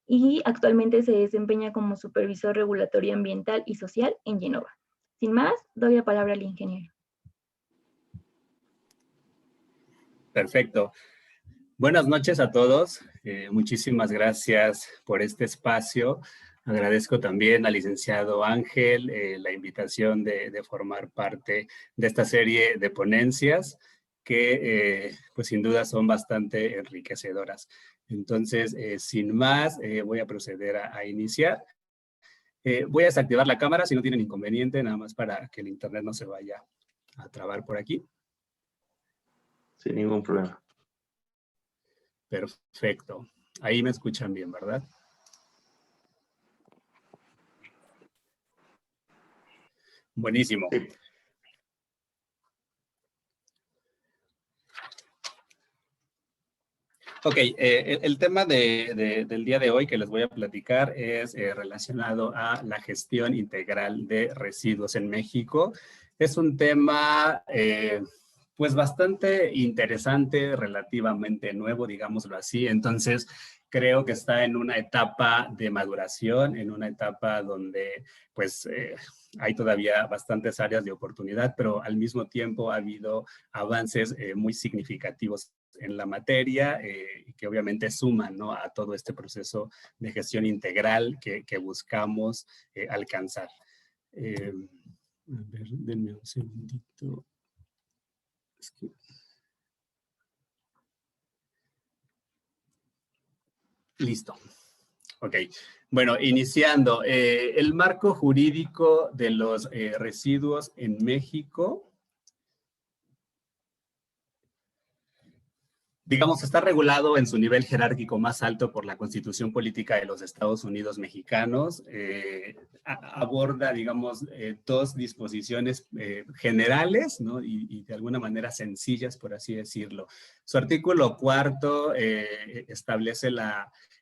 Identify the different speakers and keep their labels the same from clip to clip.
Speaker 1: y actualmente se desempeña como supervisor regulatorio ambiental y social en Génova. Sin más, doy la palabra al ingeniero.
Speaker 2: Perfecto. Buenas noches a todos. Muchísimas gracias por este espacio. Agradezco también al licenciado Ángel la invitación de formar parte de esta serie de ponencias que pues sin duda son bastante enriquecedoras. Entonces, sin más, voy a proceder a iniciar. Voy a desactivar la cámara si no tienen inconveniente, nada más para que el internet no se vaya a trabar por aquí.
Speaker 3: Sin ningún problema.
Speaker 2: Perfecto. Ahí me escuchan bien, ¿verdad? Buenísimo.
Speaker 3: Sí.
Speaker 2: Ok, el tema del día de hoy que les voy a platicar es relacionado a la gestión integral de residuos en México. Es un tema pues bastante interesante, relativamente nuevo, digámoslo así. Entonces, creo que está en una etapa de maduración, en una etapa donde pues hay todavía bastantes áreas de oportunidad, pero al mismo tiempo ha habido avances muy significativos en la materia que obviamente suman, ¿no?, a todo este proceso de gestión integral que buscamos alcanzar. A ver, denme un segundito. Es que... Listo. Ok. Bueno, iniciando. El marco jurídico de los residuos en México, digamos, está regulado en su nivel jerárquico más alto por la Constitución Política de los Estados Unidos Mexicanos. Aborda, digamos, dos disposiciones generales, ¿no? Y de alguna manera sencillas, por así decirlo. Su artículo 4 establece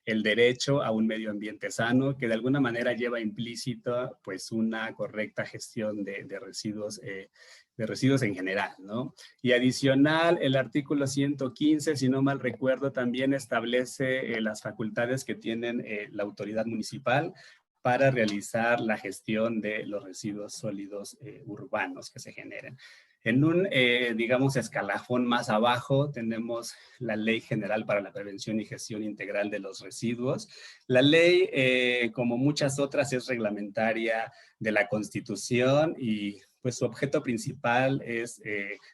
Speaker 2: el derecho a un medio ambiente sano, que de alguna manera lleva implícito, pues, una correcta gestión de residuos en general, ¿no? Y adicional, el artículo 115, si no mal recuerdo, también establece las facultades que tienen la autoridad municipal para realizar la gestión de los residuos sólidos urbanos que se generen. En un, digamos, escalafón más abajo tenemos la Ley General para la Prevención y Gestión Integral de los Residuos. La ley, como muchas otras, es reglamentaria de la Constitución y pues su objeto principal es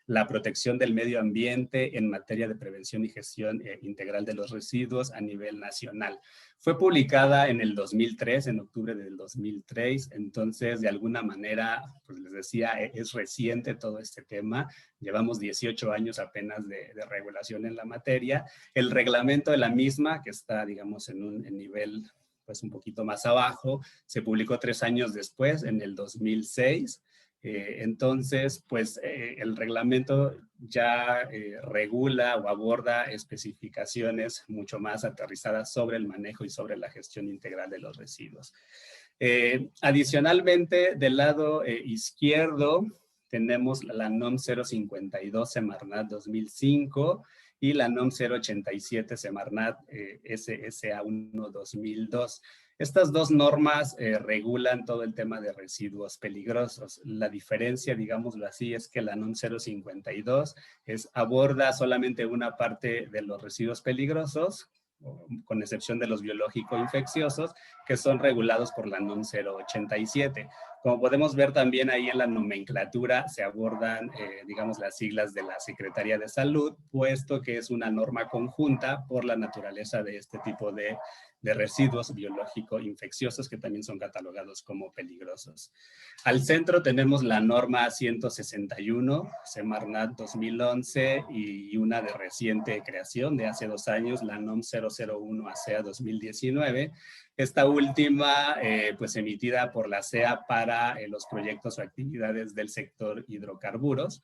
Speaker 2: la protección del medio ambiente en materia de prevención y gestión integral de los residuos a nivel nacional. Fue publicada en el 2003, en octubre del 2003, entonces de alguna manera, pues les decía, es reciente todo este tema. Llevamos 18 años apenas de regulación en la materia. El reglamento de la misma, que está, digamos, en un nivel pues un poquito más abajo, se publicó 3 años después, en el 2006. Entonces, pues el reglamento ya regula o aborda especificaciones mucho más aterrizadas sobre el manejo y sobre la gestión integral de los residuos. Adicionalmente, del lado izquierdo tenemos la NOM 052 Semarnat 2005 y la NOM 087 Semarnat SSA 1 2002. Estas dos normas regulan todo el tema de residuos peligrosos. La diferencia, digámoslo así, es que la NOM 052 aborda solamente una parte de los residuos peligrosos, con excepción de los biológico-infecciosos, que son regulados por la NOM 087. Como podemos ver también ahí en la nomenclatura se abordan, digamos, las siglas de la Secretaría de Salud, puesto que es una norma conjunta por la naturaleza de este tipo de residuos biológico-infecciosos que también son catalogados como peligrosos. Al centro tenemos la norma 161, Semarnat 2011, y una de reciente creación de hace 2 años, la NOM 001 ASEA 2019. Esta última, pues emitida por la SEA para los proyectos o actividades del sector hidrocarburos.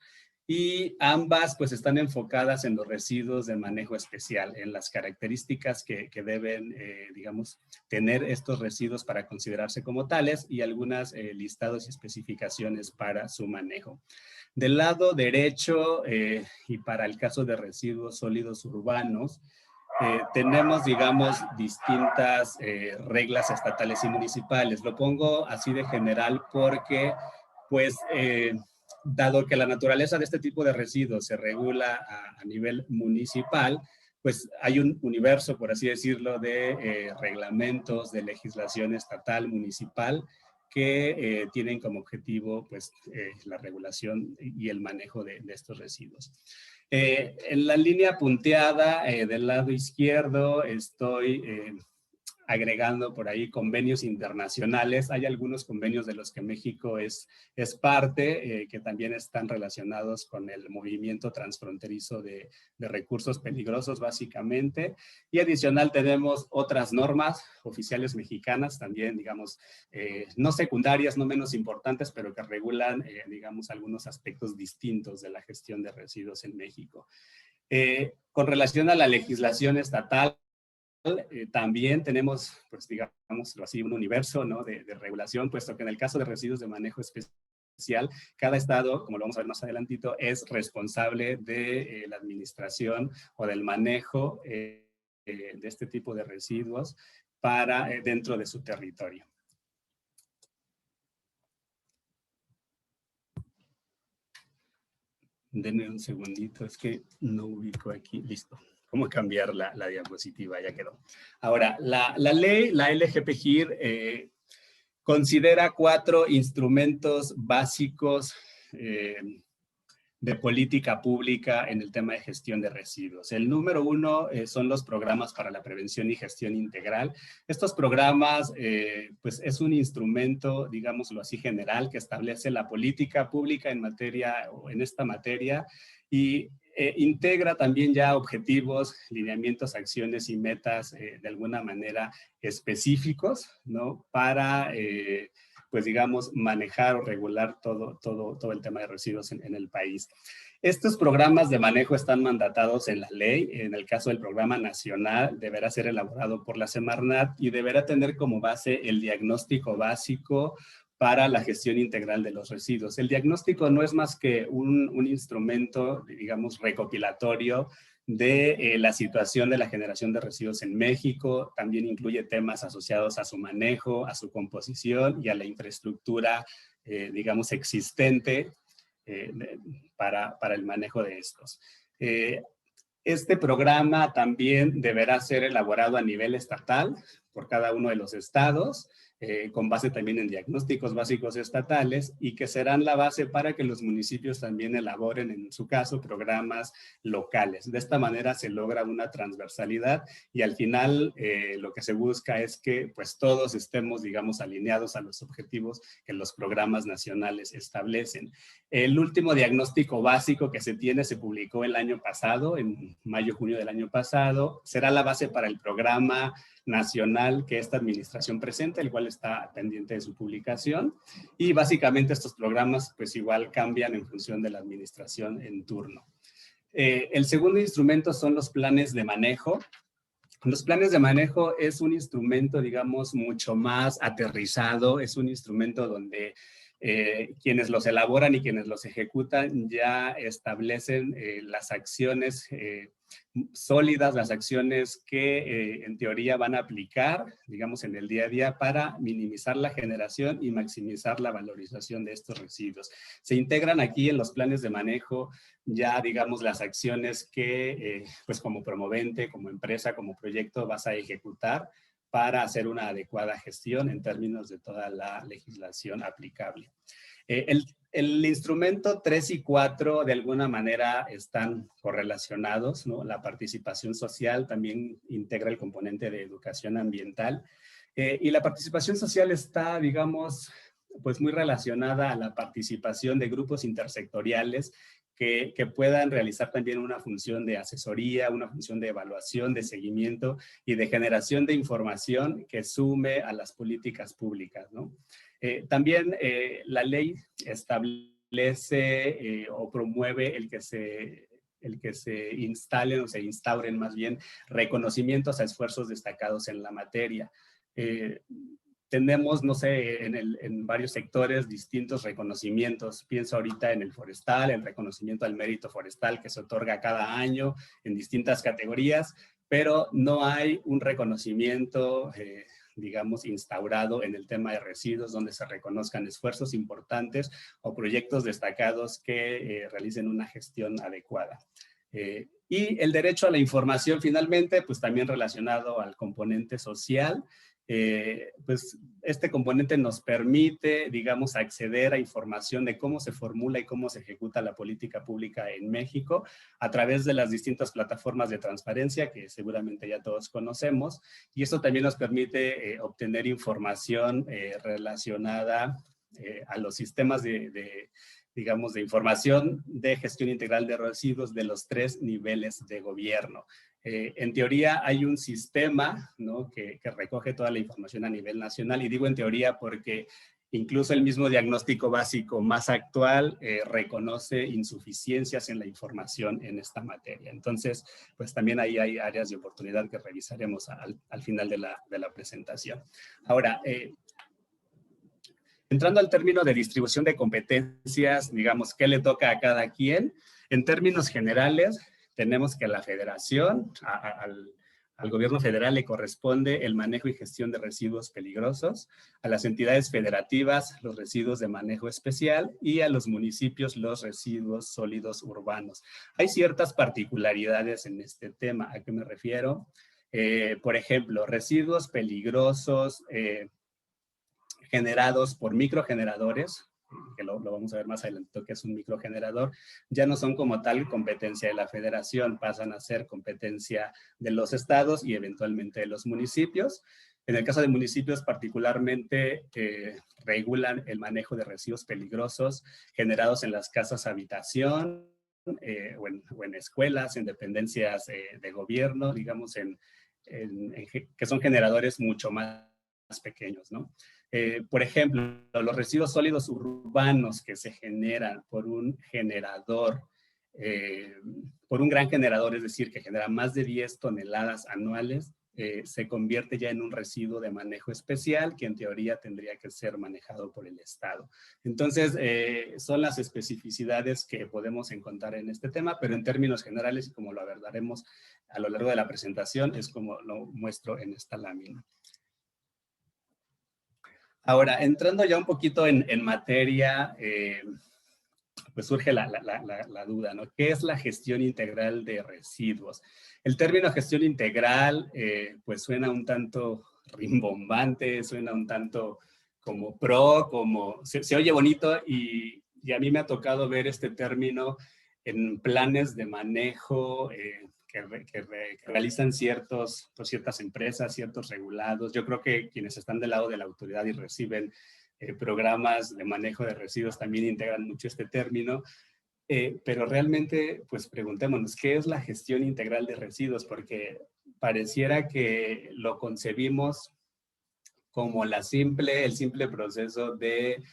Speaker 2: Y ambas pues están enfocadas en los residuos de manejo especial, en las características que deben, digamos, tener estos residuos para considerarse como tales y algunas listados y especificaciones para su manejo. Del lado derecho, y para el caso de residuos sólidos urbanos, tenemos, digamos, distintas reglas estatales y municipales. Lo pongo así de general porque, pues, dado que la naturaleza de este tipo de residuos se regula a nivel municipal, pues hay un universo, por así decirlo, de reglamentos, de legislación estatal, municipal, que tienen como objetivo, pues, la regulación y el manejo de estos residuos. En la línea punteada del lado izquierdo estoy agregando por ahí convenios internacionales. Hay algunos convenios de los que México es parte, que también están relacionados con el movimiento transfronterizo de recursos peligrosos, básicamente. Y adicional tenemos otras normas oficiales mexicanas, también, digamos, no secundarias, no menos importantes, pero que regulan, digamos, algunos aspectos distintos de la gestión de residuos en México. Con relación a la legislación estatal, también tenemos, pues digámoslo así, un universo, ¿no?, de regulación, puesto que en el caso de residuos de manejo especial, cada estado, como lo vamos a ver más adelantito, es responsable de la administración o del manejo de este tipo de residuos para dentro de su territorio. Denme un segundito, es que no ubico aquí, listo. ¿Cómo cambiar la diapositiva? Ya quedó. Ahora, la ley, la LGPGIR, considera 4 instrumentos básicos de política pública en el tema de gestión de residuos. El número 1 son los programas para la prevención y gestión integral. Estos programas, pues es un instrumento, digámoslo así, general, que establece la política pública en materia, o en esta materia, y integra también ya objetivos, lineamientos, acciones y metas de alguna manera específicos, ¿no?, para pues digamos, manejar o regular todo el tema de residuos en el país. Estos programas de manejo están mandatados en la ley. En el caso del programa nacional, deberá ser elaborado por la Semarnat y deberá tener como base el diagnóstico básico para la gestión integral de los residuos. El diagnóstico no es más que un instrumento, digamos, recopilatorio de la situación de la generación de residuos en México. También incluye temas asociados a su manejo, a su composición y a la infraestructura, digamos, existente para el manejo de estos. Este programa también deberá ser elaborado a nivel estatal por cada uno de los estados, con base también en diagnósticos básicos estatales, y que serán la base para que los municipios también elaboren, en su caso, programas locales. De esta manera se logra una transversalidad y al final lo que se busca es que pues todos estemos, digamos, alineados a los objetivos que los programas nacionales establecen. El último diagnóstico básico que se tiene se publicó el año pasado, en mayo-junio del año pasado. Será la base para el programa nacional que esta administración presenta, el cual está pendiente de su publicación. Y básicamente estos programas pues igual cambian en función de la administración en turno. El segundo instrumento son los planes de manejo. Los planes de manejo es un instrumento, digamos, mucho más aterrizado. Es un instrumento donde quienes los elaboran y quienes los ejecutan ya establecen las acciones sólidas, las acciones que en teoría van a aplicar, digamos, en el día a día para minimizar la generación y maximizar la valorización de estos residuos. Se integran aquí en los planes de manejo ya, digamos, las acciones que, pues como promovente, como empresa, como proyecto vas a ejecutar para hacer una adecuada gestión en términos de toda la legislación aplicable. El instrumento 3 y 4 de alguna manera están correlacionados, ¿no? La participación social también integra el componente de educación ambiental y la participación social está, digamos, pues muy relacionada a la participación de grupos intersectoriales que puedan realizar también una función de asesoría, una función de evaluación, de seguimiento y de generación de información que sume a las políticas públicas, ¿no? También la ley establece o promueve el que se instalen o se instauren más bien reconocimientos a esfuerzos destacados en la materia. Tenemos, no sé, en varios sectores distintos reconocimientos. Pienso ahorita en el forestal, el reconocimiento al mérito forestal que se otorga cada año en distintas categorías, pero no hay un reconocimiento, digamos, instaurado en el tema de residuos, donde se reconozcan esfuerzos importantes o proyectos destacados que realicen una gestión adecuada. Y el derecho a la información, finalmente, pues también relacionado al componente social, pues este componente nos permite, digamos, acceder a información de cómo se formula y cómo se ejecuta la política pública en México a través de las distintas plataformas de transparencia que seguramente ya todos conocemos, y esto también nos permite obtener información relacionada a los sistemas digamos, de información de gestión integral de residuos de los 3 niveles de gobierno. En teoría hay un sistema, ¿no?, que recoge toda la información a nivel nacional, y digo en teoría porque incluso el mismo diagnóstico básico más actual reconoce insuficiencias en la información en esta materia. Entonces, pues también ahí hay áreas de oportunidad que revisaremos al final de la presentación. Ahora, entrando al término de distribución de competencias, digamos, ¿qué le toca a cada quien? En términos generales, tenemos que a la federación, al gobierno federal le corresponde el manejo y gestión de residuos peligrosos, a las entidades federativas los residuos de manejo especial y a los municipios los residuos sólidos urbanos. Hay ciertas particularidades en este tema. ¿A qué me refiero? Por ejemplo, residuos peligrosos, generados por microgeneradores, que lo vamos a ver más adelante, que es un microgenerador, ya no son como tal competencia de la federación, pasan a ser competencia de los estados y eventualmente de los municipios. En el caso de municipios particularmente regulan el manejo de residuos peligrosos generados en las casas habitación, o en escuelas, en dependencias de gobierno, digamos, que son generadores mucho más pequeños, ¿no? Por ejemplo, los residuos sólidos urbanos que se generan por un generador, por un gran generador, es decir, que genera más de 10 toneladas anuales, se convierte ya en un residuo de manejo especial que en teoría tendría que ser manejado por el Estado. Entonces, son las especificidades que podemos encontrar en este tema, pero en términos generales, y como lo abordaremos a lo largo de la presentación, es como lo muestro en esta lámina. Ahora, entrando ya un poquito en materia, pues surge la duda, ¿no? ¿Qué es la gestión integral de residuos? El término gestión integral, pues suena un tanto rimbombante, suena un tanto como se oye bonito, y a mí me ha tocado ver este término en planes de manejo que realizan ciertas empresas, ciertos regulados. Yo creo que quienes están del lado de la autoridad y reciben programas de manejo de residuos también integran mucho este término, pero realmente, pues preguntémonos, ¿qué es la gestión integral de residuos? Porque pareciera que lo concebimos como el simple proceso de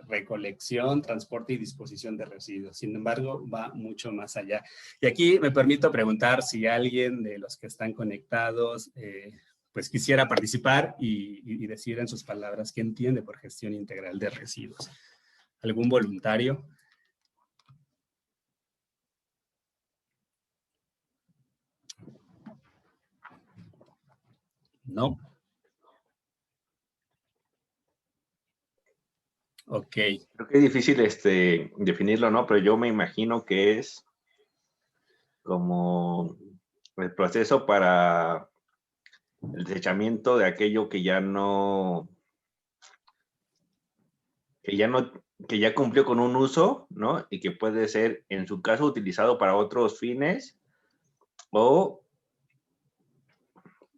Speaker 2: recolección, transporte y disposición de residuos. Sin embargo, va mucho más allá. Y aquí me permito preguntar si alguien de los que están conectados pues quisiera participar y decir en sus palabras qué entiende por gestión integral de residuos. ¿Algún voluntario? ¿No? Ok.
Speaker 3: Creo que es difícil definirlo, ¿no? Pero yo me imagino que es como el proceso para el desechamiento de aquello que ya cumplió con un uso, ¿no? Y que puede ser, en su caso, utilizado para otros fines o,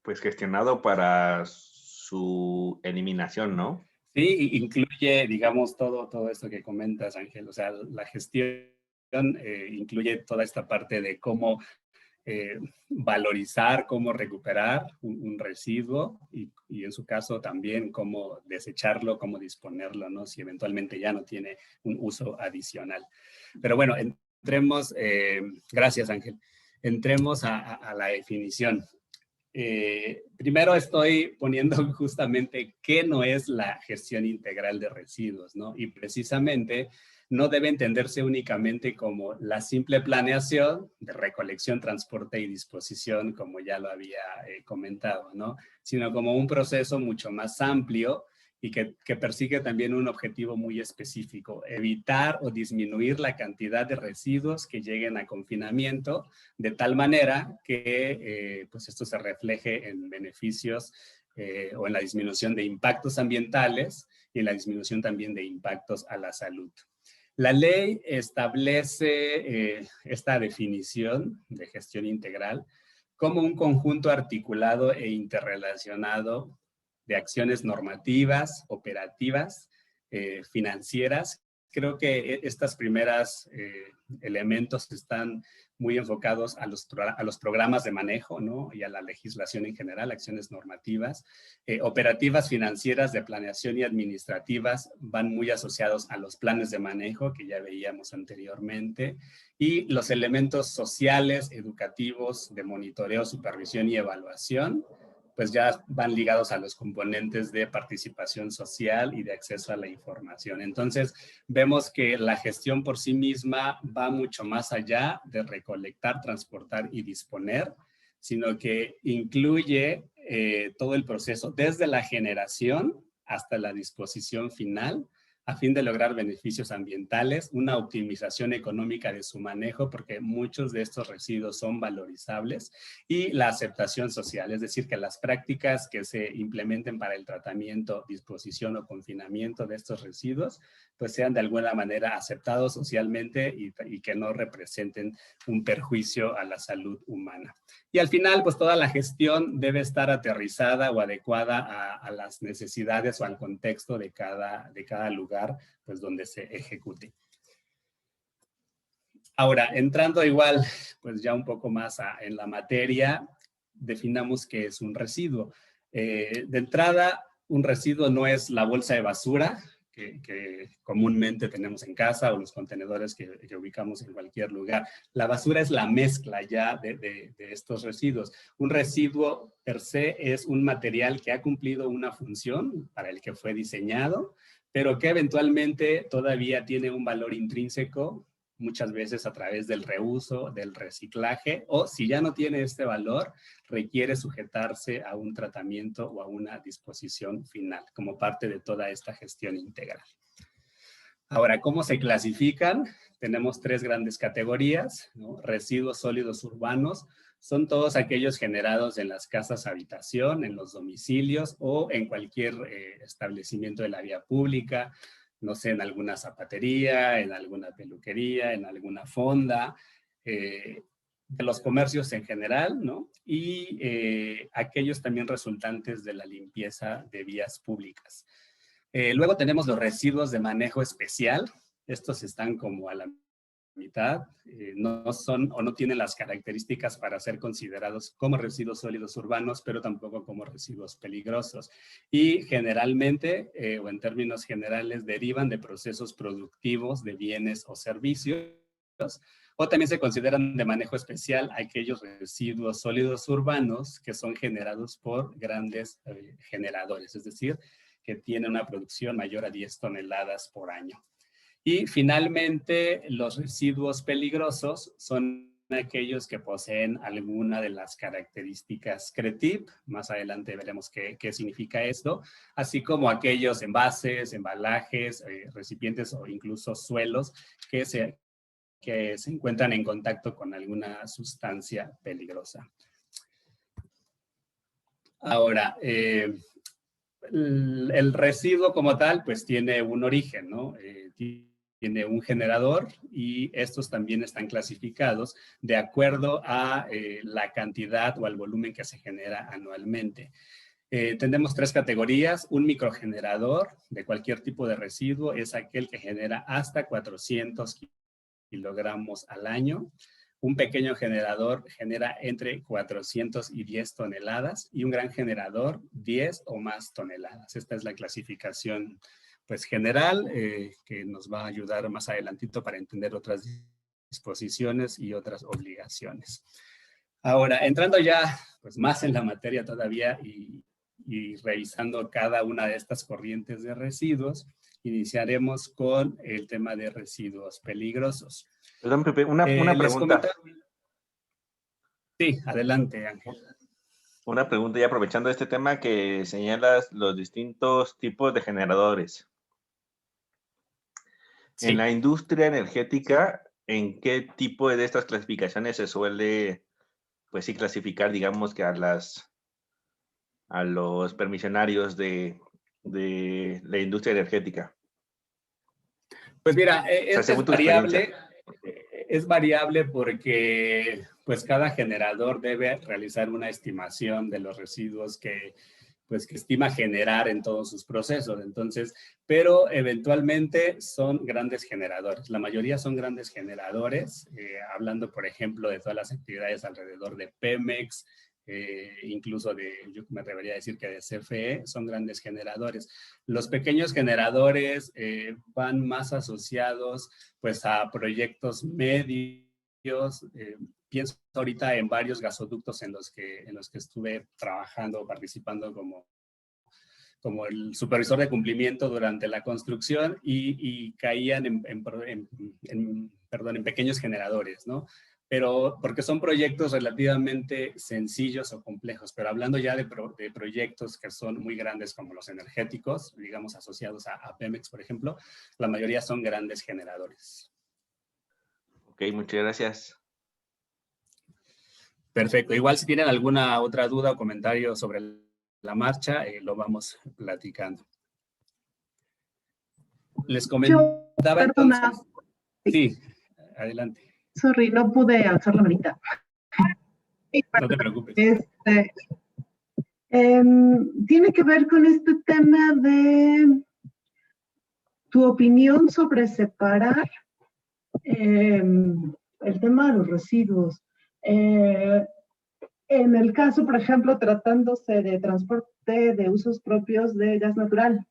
Speaker 3: pues, gestionado para su eliminación, ¿no?
Speaker 2: Sí, incluye, digamos, todo esto que comentas, Ángel. O sea, la gestión incluye toda esta parte de cómo valorizar, cómo recuperar un residuo y en su caso también cómo desecharlo, cómo disponerlo, ¿no? Si eventualmente ya no tiene un uso adicional. Pero bueno, entremos, gracias Ángel, entremos a la definición. primero estoy poniendo justamente qué no es la gestión integral de residuos, ¿no? Y precisamente no debe entenderse únicamente como la simple planeación de recolección, transporte y disposición, como ya lo había comentado, ¿no? Sino como un proceso mucho más amplio y que persigue también un objetivo muy específico: evitar o disminuir la cantidad de residuos que lleguen a confinamiento, de tal manera que pues esto se refleje en beneficios o en la disminución de impactos ambientales y en la disminución también de impactos a la salud. La ley establece esta definición de gestión integral como un conjunto articulado e interrelacionado de acciones normativas, operativas, financieras. Creo que estas primeras elementos están muy enfocados a los programas de manejo, ¿no? Y a la legislación en general, acciones normativas. Operativas, financieras, de planeación y administrativas van muy asociados a los planes de manejo que ya veíamos anteriormente. Y los elementos sociales, educativos, de monitoreo, supervisión y evaluación, pues ya van ligados a los componentes de participación social y de acceso a la información. Entonces, vemos que la gestión por sí misma va mucho más allá de recolectar, transportar y disponer, sino que incluye todo el proceso desde la generación hasta la disposición final, a fin de lograr beneficios ambientales, una optimización económica de su manejo, porque muchos de estos residuos son valorizables, y la aceptación social, es decir, que las prácticas que se implementen para el tratamiento, disposición o confinamiento de estos residuos, pues sean de alguna manera aceptados socialmente y que no representen un perjuicio a la salud humana. Y al final, pues toda la gestión debe estar aterrizada o adecuada a las necesidades o al contexto de cada lugar, pues donde se ejecute. Ahora, entrando igual, pues ya un poco más en la materia, definamos qué es un residuo. De entrada, un residuo no es la bolsa de basura que comúnmente tenemos en casa o los contenedores que ubicamos en cualquier lugar. La basura es la mezcla ya de estos residuos. Un residuo per se es un material que ha cumplido una función para el que fue diseñado, pero que eventualmente todavía tiene un valor intrínseco, muchas veces a través del reuso, del reciclaje, o si ya no tiene este valor, requiere sujetarse a un tratamiento o a una disposición final, como parte de toda esta gestión integral. Ahora, ¿cómo se clasifican? Tenemos tres grandes categorías, ¿no? Residuos sólidos urbanos son todos aquellos generados en las casas habitación, en los domicilios o en cualquier establecimiento de la vía pública, no sé, en alguna zapatería, en alguna peluquería, en alguna fonda, de los comercios en general, ¿no? Y aquellos también resultantes de la limpieza de vías públicas. Luego tenemos los residuos de manejo especial. Estos están como a la mitad, no son o no tienen las características para ser considerados como residuos sólidos urbanos, pero tampoco como residuos peligrosos. Y generalmente, o en términos generales, derivan de procesos productivos de bienes o servicios, o también se consideran de manejo especial aquellos residuos sólidos urbanos que son generados por grandes generadores, es decir, que tienen una producción mayor a 10 toneladas por año. Y finalmente, los residuos peligrosos son aquellos que poseen alguna de las características CRETIP. Más adelante veremos qué significa esto, así como aquellos envases, embalajes, recipientes o incluso suelos que se encuentran en contacto con alguna sustancia peligrosa. Ahora, el residuo como tal, pues tiene un origen, ¿no? Tiene un generador y estos también están clasificados de acuerdo a la cantidad o al volumen que se genera anualmente. Tenemos tres categorías. Un microgenerador de cualquier tipo de residuo es aquel que genera hasta 400 kilogramos al año. Un pequeño generador genera entre 400 y 10 toneladas y un gran generador 10 o más toneladas. Esta es la clasificación pues, general que nos va a ayudar más adelantito para entender otras disposiciones y otras obligaciones. Ahora, entrando ya pues, más en la materia todavía y revisando cada una de estas corrientes de residuos, iniciaremos con el tema de residuos peligrosos.
Speaker 3: Perdón, Pepe, una
Speaker 2: Les
Speaker 3: pregunta.
Speaker 2: Sí, adelante, Ángel.
Speaker 3: Una pregunta, y aprovechando este tema que señalas los distintos tipos de generadores.
Speaker 2: Sí.
Speaker 3: En la industria energética, ¿en qué tipo de estas clasificaciones se suele, pues sí, clasificar, digamos, que a los permisionarios de la industria energética?
Speaker 2: Pues mira,
Speaker 3: O sea, según tu experiencia.
Speaker 2: es variable porque pues cada generador debe realizar una estimación de los residuos que estima generar en todos sus procesos. Entonces, pero eventualmente son grandes generadores. La mayoría son grandes generadores, hablando, por ejemplo, de todas las actividades alrededor de Pemex, incluso yo me atrevería a decir que de CFE, son grandes generadores. Los pequeños generadores van más asociados pues a proyectos medios. Pienso ahorita en varios gasoductos en los que estuve trabajando, participando como el supervisor de cumplimiento durante la construcción y caían en pequeños generadores, ¿no? Pero porque son proyectos relativamente sencillos o complejos, pero hablando ya de proyectos que son muy grandes como los energéticos, digamos asociados a Pemex, por ejemplo, la mayoría son grandes generadores.
Speaker 3: Ok, muchas gracias.
Speaker 2: Perfecto. Igual si tienen alguna otra duda o comentario sobre la marcha, lo vamos platicando. Les comentaba entonces. Sí, adelante.
Speaker 4: Sorry, no pude alzar la manita.
Speaker 2: No te preocupes.
Speaker 4: Tiene que ver con este tema de tu opinión sobre separar el tema de los residuos. En el caso, por ejemplo, tratándose de transporte de usos propios de gas natural.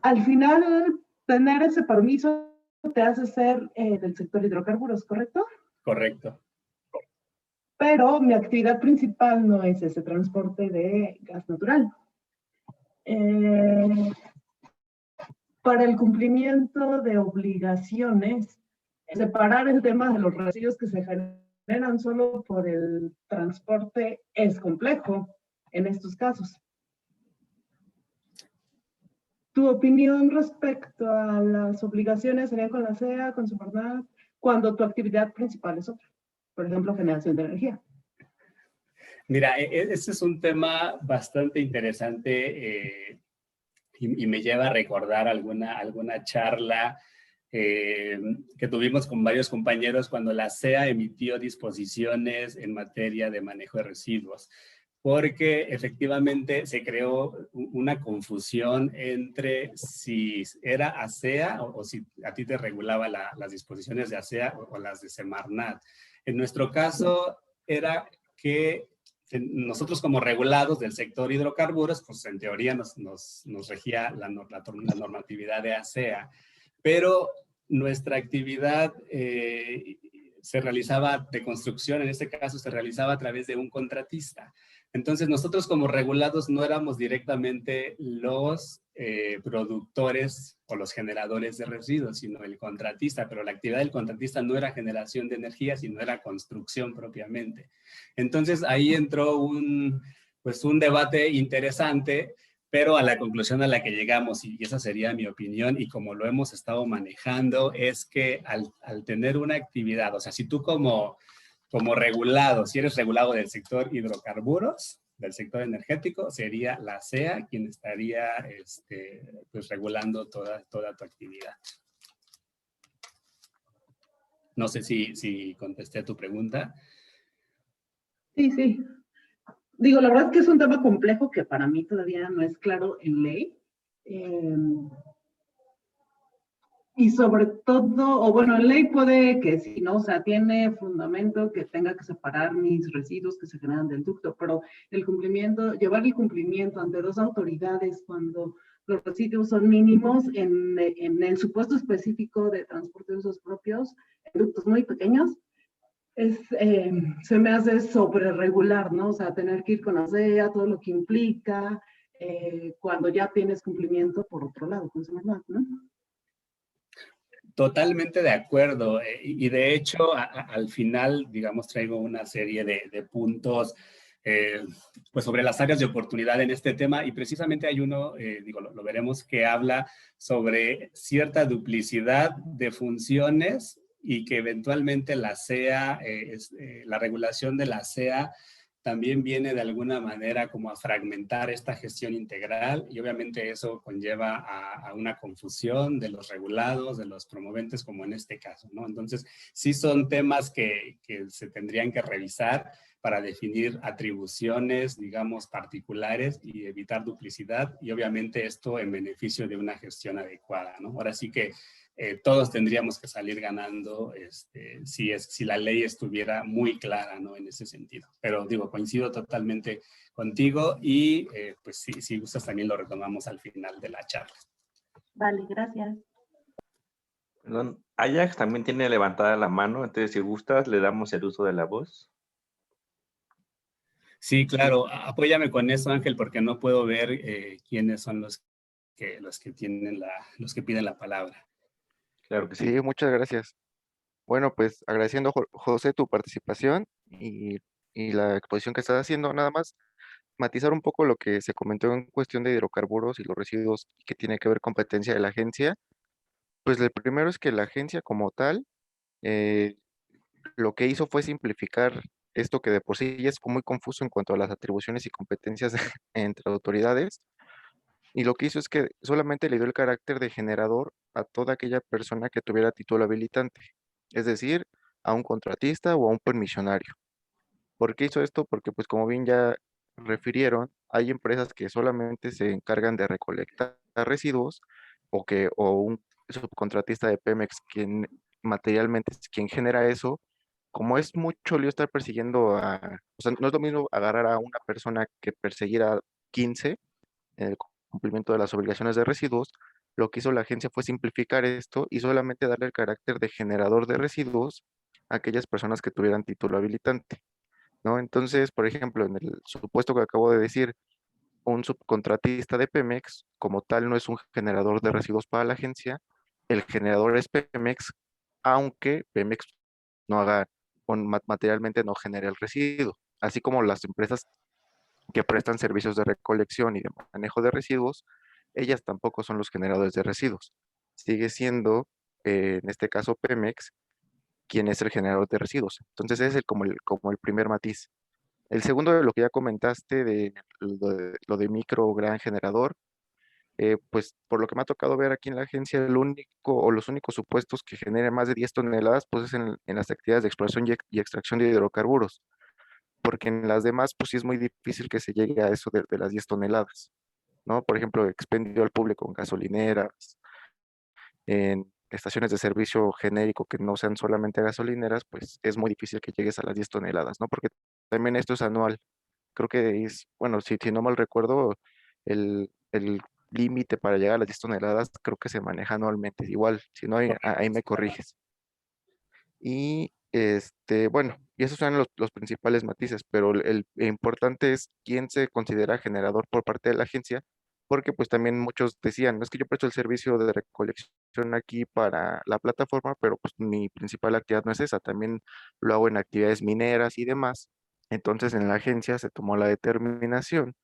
Speaker 4: Al final, tener ese permiso te hace ser del sector hidrocarburos, ¿correcto?
Speaker 2: Correcto.
Speaker 4: Pero mi actividad principal no es ese transporte de gas natural. Para el cumplimiento de obligaciones, separar el tema de los residuos que se generan solo por el transporte es complejo en estos casos. ¿Tu opinión respecto a las obligaciones sería con la SEA, con Semarnat, cuando tu actividad principal es otra? Por ejemplo, generación de energía.
Speaker 2: Mira, este es un tema bastante interesante y me lleva a recordar alguna charla que tuvimos con varios compañeros cuando la SEA emitió disposiciones en materia de manejo de residuos, porque efectivamente se creó una confusión entre si era ASEA o si a ti te regulaba las disposiciones de ASEA o las de Semarnat. En nuestro caso era que nosotros como regulados del sector hidrocarburos, pues en teoría nos regía la normatividad de ASEA, pero nuestra actividad se realizaba de construcción, en este caso se realizaba a través de un contratista. Entonces nosotros como regulados no éramos directamente los productores o los generadores de residuos, sino el contratista, pero la actividad del contratista no era generación de energía, sino era construcción propiamente. Entonces ahí entró un debate interesante, pero a la conclusión a la que llegamos, y esa sería mi opinión, y como lo hemos estado manejando, es que al tener una actividad, o sea, si tú como regulado, si eres regulado del sector hidrocarburos, del sector energético, sería la SEA quien estaría pues regulando toda tu actividad. No sé si contesté a tu pregunta.
Speaker 4: Sí. Digo, la verdad es que es un tema complejo que para mí todavía no es claro en ley. Y sobre todo, o bueno, en ley puede que sí, ¿no? O sea, tiene fundamento que tenga que separar mis residuos que se generan del ducto, pero el cumplimiento, llevar el cumplimiento ante dos autoridades cuando los residuos son mínimos en el supuesto específico de transporte de usos propios, en ductos muy pequeños, se me hace sobre regular, ¿no? O sea, tener que ir con ASEA, todo lo que implica, cuando ya tienes cumplimiento por otro lado, con Semarnat, ¿no?
Speaker 2: Totalmente de acuerdo. Y de hecho, al final, digamos, traigo una serie de puntos pues sobre las áreas de oportunidad en este tema, y precisamente hay uno, digo, lo veremos, que habla sobre cierta duplicidad de funciones y que eventualmente la SEA, la regulación de la SEA también viene de alguna manera como a fragmentar esta gestión integral, y obviamente eso conlleva a una confusión de los regulados, de los promoventes, como en este caso, ¿no? Entonces, sí son temas que se tendrían que revisar para definir atribuciones, digamos, particulares y evitar duplicidad, y obviamente esto en beneficio de una gestión adecuada, ¿no? Ahora sí que todos tendríamos que salir ganando si la ley estuviera muy clara, ¿no? En ese sentido. Pero digo, coincido totalmente contigo y pues si gustas también lo retomamos al final de la charla.
Speaker 1: Vale, gracias.
Speaker 3: Perdón, Ajax también tiene levantada la mano, entonces si gustas le damos el uso de la voz.
Speaker 2: Sí, claro, apóyame con eso, Ángel, porque no puedo ver quiénes son los que piden la palabra.
Speaker 3: Claro que sí.
Speaker 5: Sí, muchas gracias. Bueno, pues agradeciendo, José, tu participación y la exposición que estás haciendo, nada más matizar un poco lo que se comentó en cuestión de hidrocarburos y los residuos que tiene que ver competencia de la agencia. Pues el primero es que la agencia como tal, eh, lo que hizo fue simplificar esto que de por sí ya es muy confuso en cuanto a las atribuciones y competencias entre autoridades. Y lo que hizo es que solamente le dio el carácter de generador a toda aquella persona que tuviera título habilitante, es decir, a un contratista o a un permisionario. ¿Por qué hizo esto? Porque pues como bien ya refirieron, hay empresas que solamente se encargan de recolectar residuos o un subcontratista de Pemex quien materialmente es quien genera eso. Como es mucho lío estar persiguiendo o sea, no es lo mismo agarrar a una persona que perseguir a 15 en el cumplimiento de las obligaciones de residuos. Lo que hizo la agencia fue simplificar esto y solamente darle el carácter de generador de residuos a aquellas personas que tuvieran título habilitante, ¿no? Entonces, por ejemplo, en el supuesto que acabo de decir, un subcontratista de Pemex, como tal, no es un generador de residuos para la agencia. El generador es Pemex, aunque Pemex no haga, materialmente no genere el residuo. Así como las empresas que prestan servicios de recolección y de manejo de residuos, ellas tampoco son los generadores de residuos. Sigue siendo, en este caso, Pemex, quien es el generador de residuos. Entonces, ese es como el primer matiz. El segundo de lo que ya comentaste, de lo de micro o gran generador, pues por lo que me ha tocado ver aquí en la agencia, el único o los únicos supuestos que generen más de 10 toneladas, pues es en las actividades de exploración y extracción de hidrocarburos, porque en las demás, pues sí es muy difícil que se llegue a eso de las 10 toneladas, ¿no? Por ejemplo, expendio al público en gasolineras, en estaciones de servicio genérico que no sean solamente gasolineras, pues es muy difícil que llegues a las 10 toneladas, ¿no? Porque también esto es anual. Creo que es, bueno, si no mal recuerdo, el límite para llegar a las 10 toneladas creo que se maneja anualmente. Igual, si no, ahí me corriges. Y bueno, y esos son los principales matices, pero el importante es quién se considera generador por parte de la agencia, porque pues también muchos decían, no es que yo presto el servicio de recolección aquí para la plataforma, pero pues mi principal actividad no es esa, también lo hago en actividades mineras y demás. Entonces en la agencia se tomó la determinación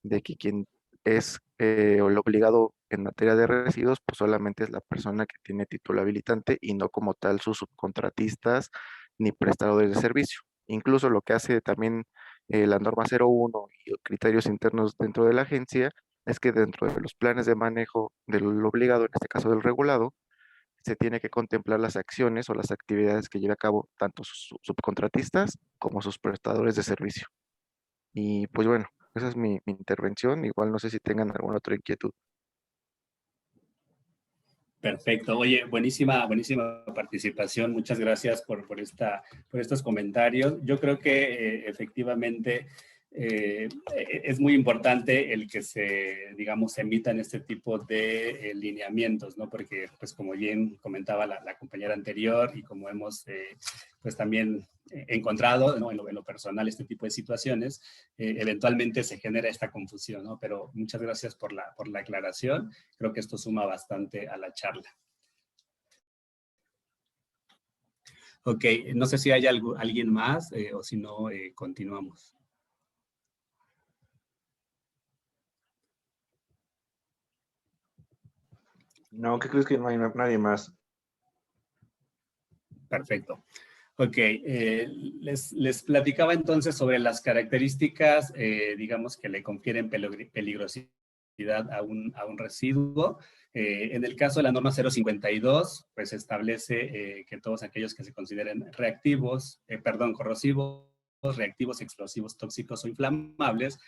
Speaker 5: de que quien es el obligado en materia de residuos, pues solamente es la persona que tiene título habilitante y no como tal sus subcontratistas ni prestadores de servicio. Incluso lo que hace también la norma 01 y criterios internos dentro de la agencia es que dentro de los planes de manejo del obligado, en este caso del regulado, se tiene que contemplar las acciones o las actividades que lleve a cabo tanto sus subcontratistas como sus prestadores de servicio. Y pues bueno, esa es mi intervención. Igual no sé si tengan alguna otra inquietud.
Speaker 2: Perfecto. Oye, buenísima participación. Muchas gracias por estos comentarios. Yo creo que efectivamente es muy importante el que se emitan este tipo de lineamientos, ¿no? Porque, pues, como bien comentaba la compañera anterior y como hemos, pues, también encontrado, ¿no? En lo personal este tipo de situaciones, eventualmente se genera esta confusión, ¿no? Pero muchas gracias por la aclaración. Creo que esto suma bastante a la charla. Ok, no sé si hay alguien más o si no, continuamos.
Speaker 3: No, ¿qué crees que no hay nadie más?
Speaker 2: Perfecto. Ok, les platicaba entonces sobre las características, digamos, que le confieren peligrosidad a un residuo. En el caso de la norma 052, pues establece que todos aquellos que se consideren corrosivos, reactivos, explosivos, tóxicos o inflamables,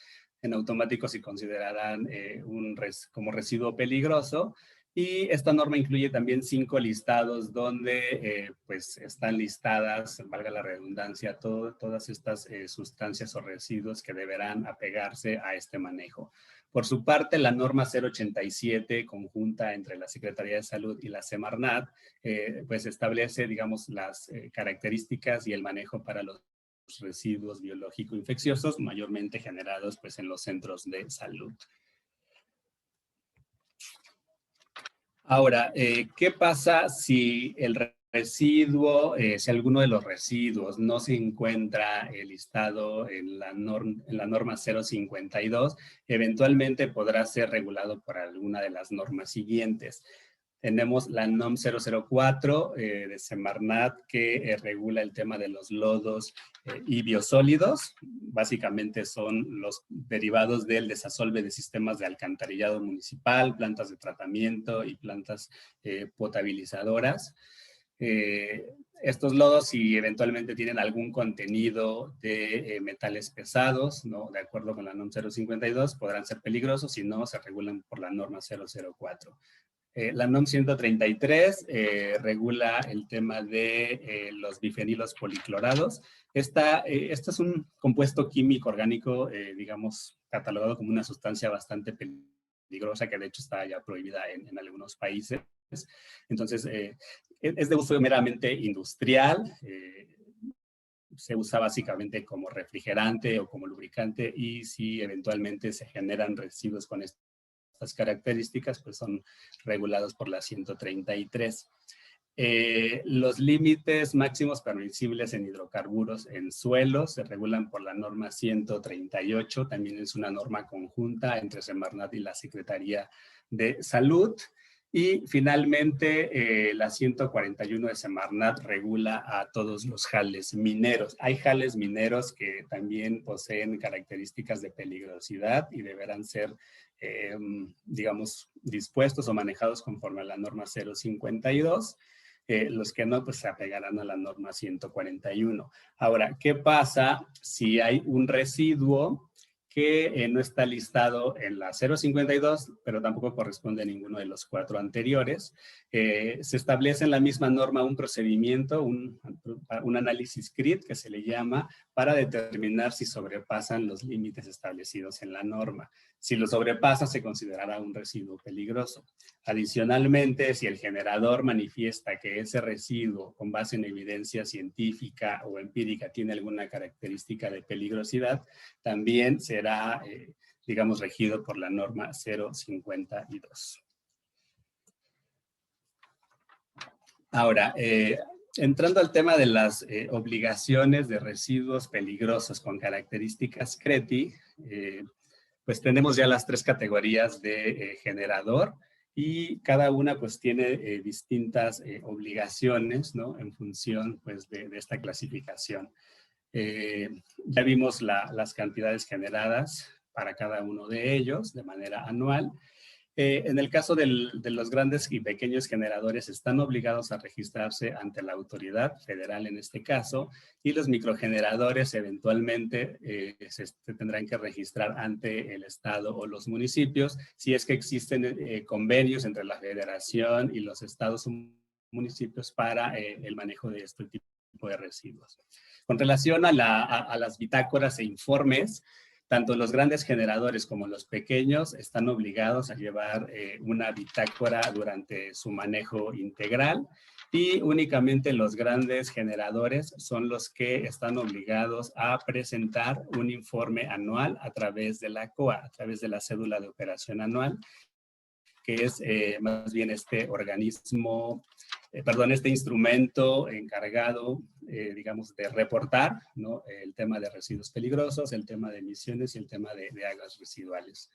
Speaker 2: en automático se considerarán como residuo peligroso. Y esta norma incluye también 5 listados donde pues están listadas, valga la redundancia, todas estas sustancias o residuos que deberán apegarse a este manejo. Por su parte, la norma 087, conjunta entre la Secretaría de Salud y la Semarnat, pues establece, digamos, las características y el manejo para los residuos biológico-infecciosos, mayormente generados pues en los centros de salud. Ahora, ¿qué pasa si el residuo, si alguno de los residuos no se encuentra listado en la norma 052? Eventualmente podrá ser regulado por alguna de las normas siguientes. Tenemos la NOM 004 de Semarnat que regula el tema de los lodos y biosólidos. Básicamente son los derivados del desasolve de sistemas de alcantarillado municipal, plantas de tratamiento y plantas potabilizadoras. Estos lodos, si eventualmente tienen algún contenido de metales pesados, ¿no? De acuerdo con la NOM 052, podrán ser peligrosos, si no, se regulan por la norma 004. La NOM 133 regula el tema de los bifenilos policlorados. Este es un compuesto químico orgánico, digamos, catalogado como una sustancia bastante peligrosa, que de hecho está ya prohibida en algunos países. Entonces, es de uso meramente industrial. Se usa básicamente como refrigerante o como lubricante, y si eventualmente se generan residuos con estas características, pues son regulados por la 133. Los límites máximos permisibles en hidrocarburos en suelos se regulan por la norma 138, también es una norma conjunta entre Semarnat y la Secretaría de Salud. Y finalmente, la 141 de Semarnat regula a todos los jales mineros. Hay jales mineros que también poseen características de peligrosidad y deberán ser, digamos, dispuestos o manejados conforme a la norma 052. Los que no, pues se apegarán a la norma 141. Ahora, ¿qué pasa si hay un residuo que no está listado en la 052, pero tampoco corresponde a ninguno de los 4 anteriores? Se establece en la misma norma un procedimiento, un análisis CRIT, que se le llama, para determinar si sobrepasan los límites establecidos en la norma. Si lo sobrepasa, se considerará un residuo peligroso. Adicionalmente, si el generador manifiesta que ese residuo, con base en evidencia científica o empírica, tiene alguna característica de peligrosidad, también será, digamos, regido por la norma 052. Ahora, entrando al tema de las obligaciones de residuos peligrosos con características CRETI, pues tenemos ya las 3 categorías de generador, y cada una pues tiene distintas obligaciones, ¿no? En función pues de esta clasificación. Ya vimos las cantidades generadas para cada uno de ellos de manera anual. En el caso de los grandes y pequeños generadores, están obligados a registrarse ante la autoridad federal en este caso, y los microgeneradores eventualmente se tendrán que registrar ante el estado o los municipios, si es que existen convenios entre la federación y los estados o municipios para el manejo de este tipo de residuos. Con relación a las bitácoras e informes, tanto los grandes generadores como los pequeños están obligados a llevar una bitácora durante su manejo integral, y únicamente los grandes generadores son los que están obligados a presentar un informe anual a través de la COA, a través de la cédula de operación anual, que es más bien este organismo, este instrumento encargado, digamos, de reportar, ¿no?, el tema de residuos peligrosos, el tema de emisiones y el tema de aguas residuales.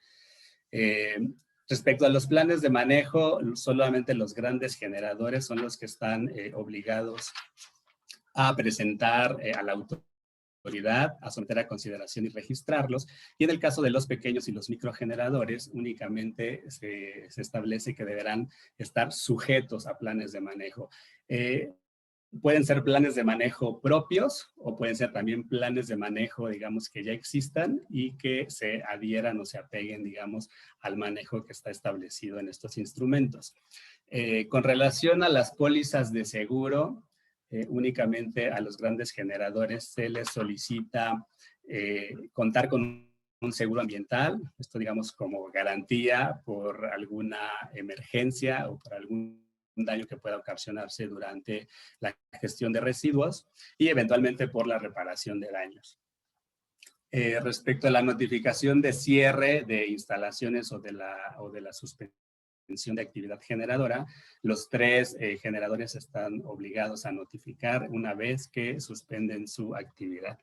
Speaker 2: Respecto a los planes de manejo, solamente los grandes generadores son los que están obligados a presentar a la autoridad, a someter a consideración y registrarlos. Y en el caso de los pequeños y los microgeneradores, únicamente se establece que deberán estar sujetos a planes de manejo. Pueden ser planes de manejo propios o pueden ser también planes de manejo, digamos, que ya existan y que se adhieran o se apeguen, digamos, al manejo que está establecido en estos instrumentos. Con relación a las pólizas de seguro, únicamente a los grandes generadores se les solicita contar con un seguro ambiental, esto digamos como garantía por alguna emergencia o por algún daño que pueda ocasionarse durante la gestión de residuos y eventualmente por la reparación de daños. Respecto a la notificación de cierre de instalaciones o de la suspensión de actividad generadora, los 3 generadores están obligados a notificar una vez que suspenden su actividad.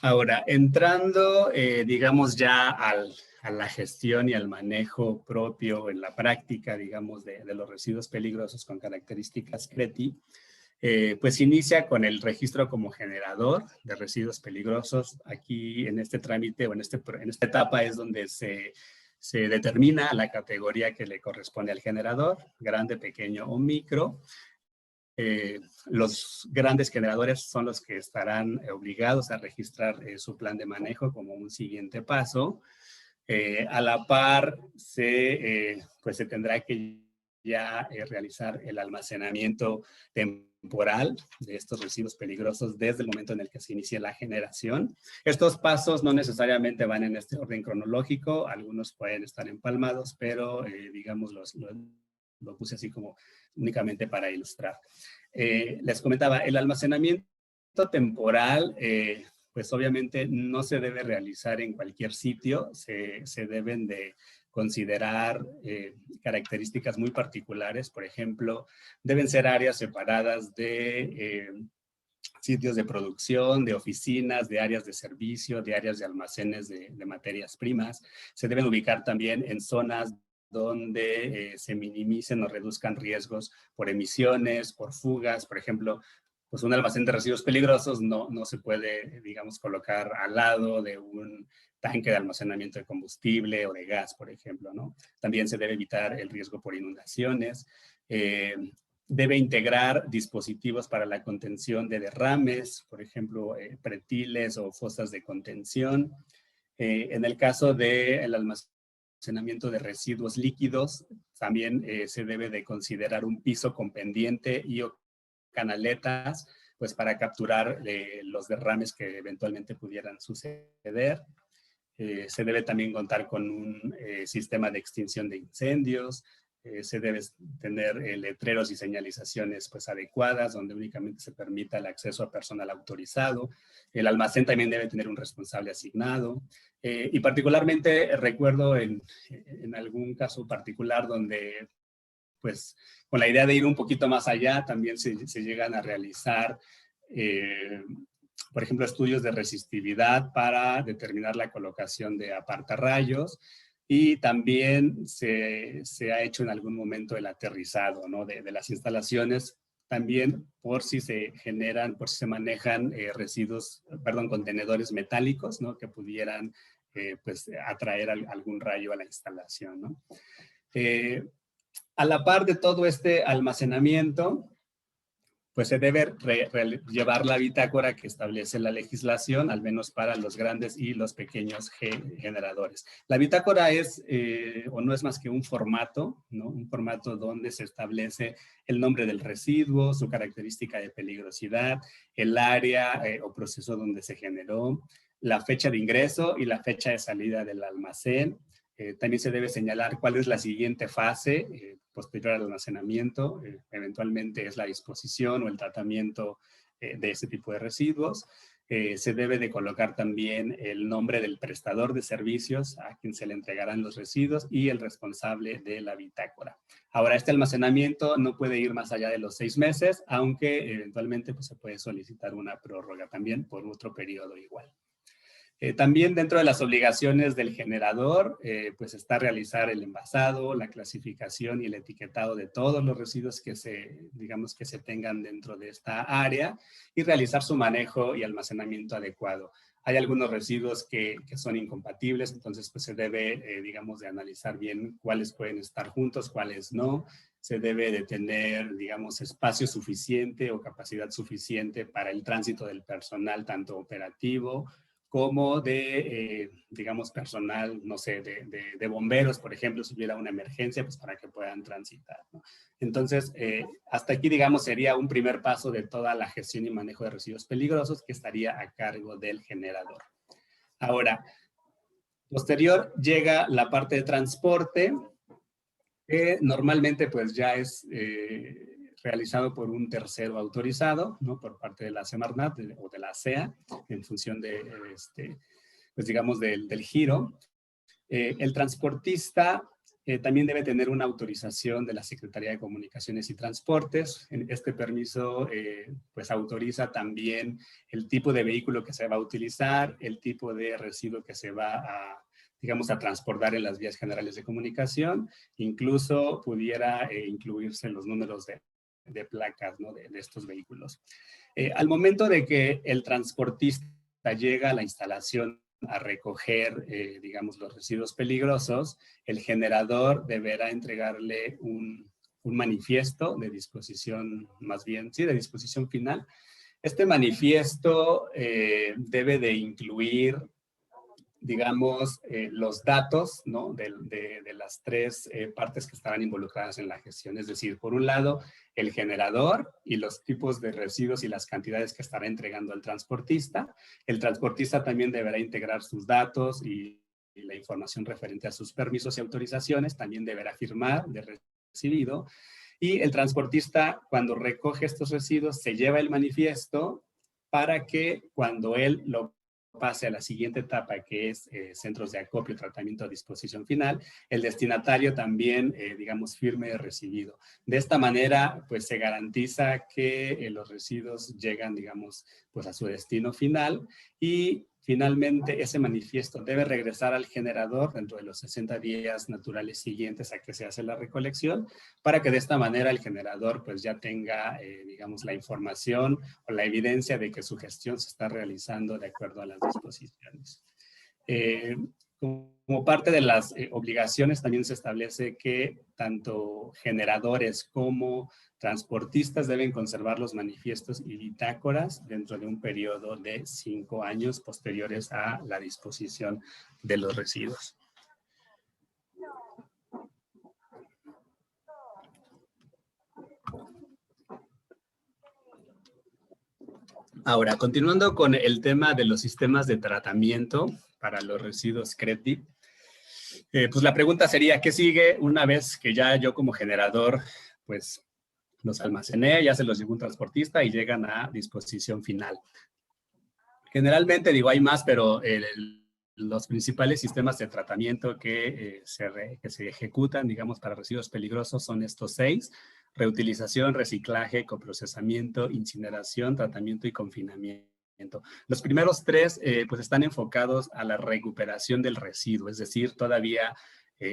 Speaker 2: Ahora, entrando, digamos, ya a la gestión y al manejo propio en la práctica, digamos, de los residuos peligrosos con características CRETI, pues inicia con el registro como generador de residuos peligrosos. Aquí en este trámite o en esta etapa es donde se determina la categoría que le corresponde al generador, grande, pequeño o micro. Los grandes generadores son los que estarán obligados a registrar su plan de manejo como un siguiente paso. A la par, pues se tendrá que ya realizar el almacenamiento temporal de estos residuos peligrosos desde el momento en el que se inicie la generación. Estos pasos no necesariamente van en este orden cronológico, algunos pueden estar empalmados, pero digamos lo puse así como únicamente para ilustrar. Les comentaba, el almacenamiento temporal, pues obviamente no se debe realizar en cualquier sitio, se deben de considerar características muy particulares. Por ejemplo, deben ser áreas separadas de sitios de producción, de oficinas, de áreas de servicio, de áreas de almacenes de materias primas. Se deben ubicar también en zonas donde se minimicen o reduzcan riesgos por emisiones, por fugas. Por ejemplo, pues un almacén de residuos peligrosos no se puede, digamos, colocar al lado de un tanque de almacenamiento de combustible o de gas, por ejemplo, ¿no? También se debe evitar el riesgo por inundaciones. Debe integrar dispositivos para la contención de derrames, por ejemplo, pretiles o fosas de contención. En el caso del almacenamiento de residuos líquidos, también se debe de considerar un piso con pendiente y canaletas, pues para capturar los derrames que eventualmente pudieran suceder. Se debe también contar con un sistema de extinción de incendios. Se debe tener letreros y señalizaciones pues adecuadas, donde únicamente se permita el acceso a personal autorizado. El almacén también debe tener un responsable asignado. Y particularmente recuerdo en algún caso particular donde pues con la idea de ir un poquito más allá, también se llegan a realizar, por ejemplo, estudios de resistividad para determinar la colocación de apartarrayos, y también se ha hecho en algún momento el aterrizado, ¿no?, de las instalaciones, también por si se generan, por si se manejan contenedores metálicos, ¿no?, que pudieran pues atraer algún rayo a la instalación, ¿no? A la par de todo este almacenamiento, pues se debe llevar la bitácora que establece la legislación, al menos para los grandes y los pequeños generadores. La bitácora es, o no es más que un formato, ¿no? Un formato donde se establece el nombre del residuo, su característica de peligrosidad, el área o proceso donde se generó, la fecha de ingreso y la fecha de salida del almacén. También se debe señalar cuál es la siguiente fase posterior al almacenamiento, eventualmente es la disposición o el tratamiento de ese tipo de residuos. Se debe de colocar también el nombre del prestador de servicios a quien se le entregarán los residuos y el responsable de la bitácora. Ahora, este almacenamiento no puede ir más allá de los 6 meses, aunque eventualmente pues, se puede solicitar una prórroga también por otro periodo igual. También dentro de las obligaciones del generador, pues está realizar el envasado, la clasificación y el etiquetado de todos los residuos que digamos que se tengan dentro de esta área y realizar su manejo y almacenamiento adecuado. Hay algunos residuos que son incompatibles, entonces pues se debe, digamos, de analizar bien cuáles pueden estar juntos, cuáles no. Se debe de tener, digamos, espacio suficiente o capacidad suficiente para el tránsito del personal, tanto operativo como de, digamos, personal, no sé, de bomberos, por ejemplo, si hubiera una emergencia, pues para que puedan transitar, ¿no? Entonces, hasta aquí, digamos, sería un primer paso de toda la gestión y manejo de residuos peligrosos que estaría a cargo del generador. Ahora, posterior llega la parte de transporte, que normalmente pues ya es realizado por un tercero autorizado, ¿no? Por parte de la Semarnat o de la SEA, en función de, pues digamos, del giro. El transportista también debe tener una autorización de la Secretaría de Comunicaciones y Transportes. Este permiso pues autoriza también el tipo de vehículo que se va a utilizar, el tipo de residuo que se va a, digamos, a transportar en las vías generales de comunicación. Incluso pudiera incluirse los números de placas, ¿no? de estos vehículos. Al momento de que el transportista llega a la instalación a recoger, digamos, los residuos peligrosos, el generador deberá entregarle un manifiesto de disposición, más bien, sí, de disposición final. Este manifiesto debe de incluir, digamos, los datos, ¿no? de las 3 partes que estarán involucradas en la gestión. Es decir, por un lado, el generador y los tipos de residuos y las cantidades que estará entregando el transportista. El transportista también deberá integrar sus datos y la información referente a sus permisos y autorizaciones. También deberá firmar de recibido. Y el transportista, cuando recoge estos residuos, se lleva el manifiesto para que cuando él lo pase a la siguiente etapa, que es centros de acopio, tratamiento a disposición final, el destinatario también, digamos, firme de recibido. De esta manera, pues se garantiza que los residuos llegan, digamos, pues a su destino final y finalmente ese manifiesto debe regresar al generador dentro de los 60 días naturales siguientes a que se hace la recolección, para que de esta manera el generador pues ya tenga, digamos, la información o la evidencia de que su gestión se está realizando de acuerdo a las disposiciones. Como parte de las obligaciones también se establece que tanto generadores como transportistas deben conservar los manifiestos y bitácoras dentro de un periodo de 5 años posteriores a la disposición de los residuos. Ahora, continuando con el tema de los sistemas de tratamiento para los residuos CREPDI, pues la pregunta sería, ¿qué sigue una vez que ya yo como generador, pues los almacené, ya se los llevó un transportista y llegan a disposición final? Generalmente, digo, hay más, pero los principales sistemas de tratamiento que se ejecutan, digamos, para residuos peligrosos son estos 6: reutilización, reciclaje, coprocesamiento, incineración, tratamiento y confinamiento. Los primeros 3 pues están enfocados a la recuperación del residuo, es decir, todavía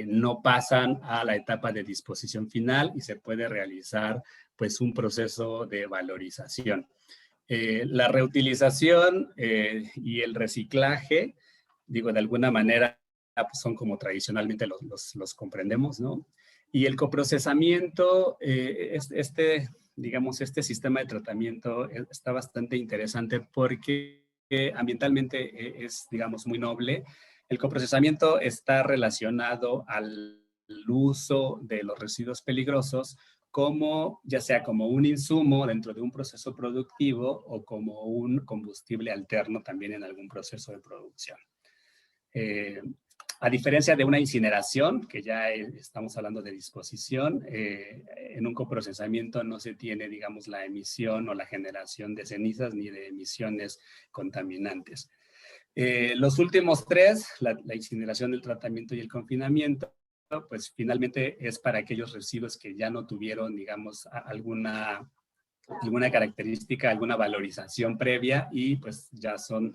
Speaker 2: no pasan a la etapa de disposición final y se puede realizar pues un proceso de valorización. La reutilización y el reciclaje, digo, de alguna manera pues son como tradicionalmente los comprendemos, ¿no? Y el coprocesamiento, digamos, este sistema de tratamiento está bastante interesante porque ambientalmente es, digamos, muy noble. El coprocesamiento está relacionado al uso de los residuos peligrosos como, ya sea como un insumo dentro de un proceso productivo o como un combustible alterno también en algún proceso de producción. A diferencia de una incineración, que ya estamos hablando de disposición, en un coprocesamiento no se tiene, digamos, la emisión o la generación de cenizas ni de emisiones contaminantes. Los últimos tres, la incineración, el tratamiento y el confinamiento, pues finalmente es para aquellos residuos que ya no tuvieron, digamos, alguna característica, alguna valorización previa y pues ya son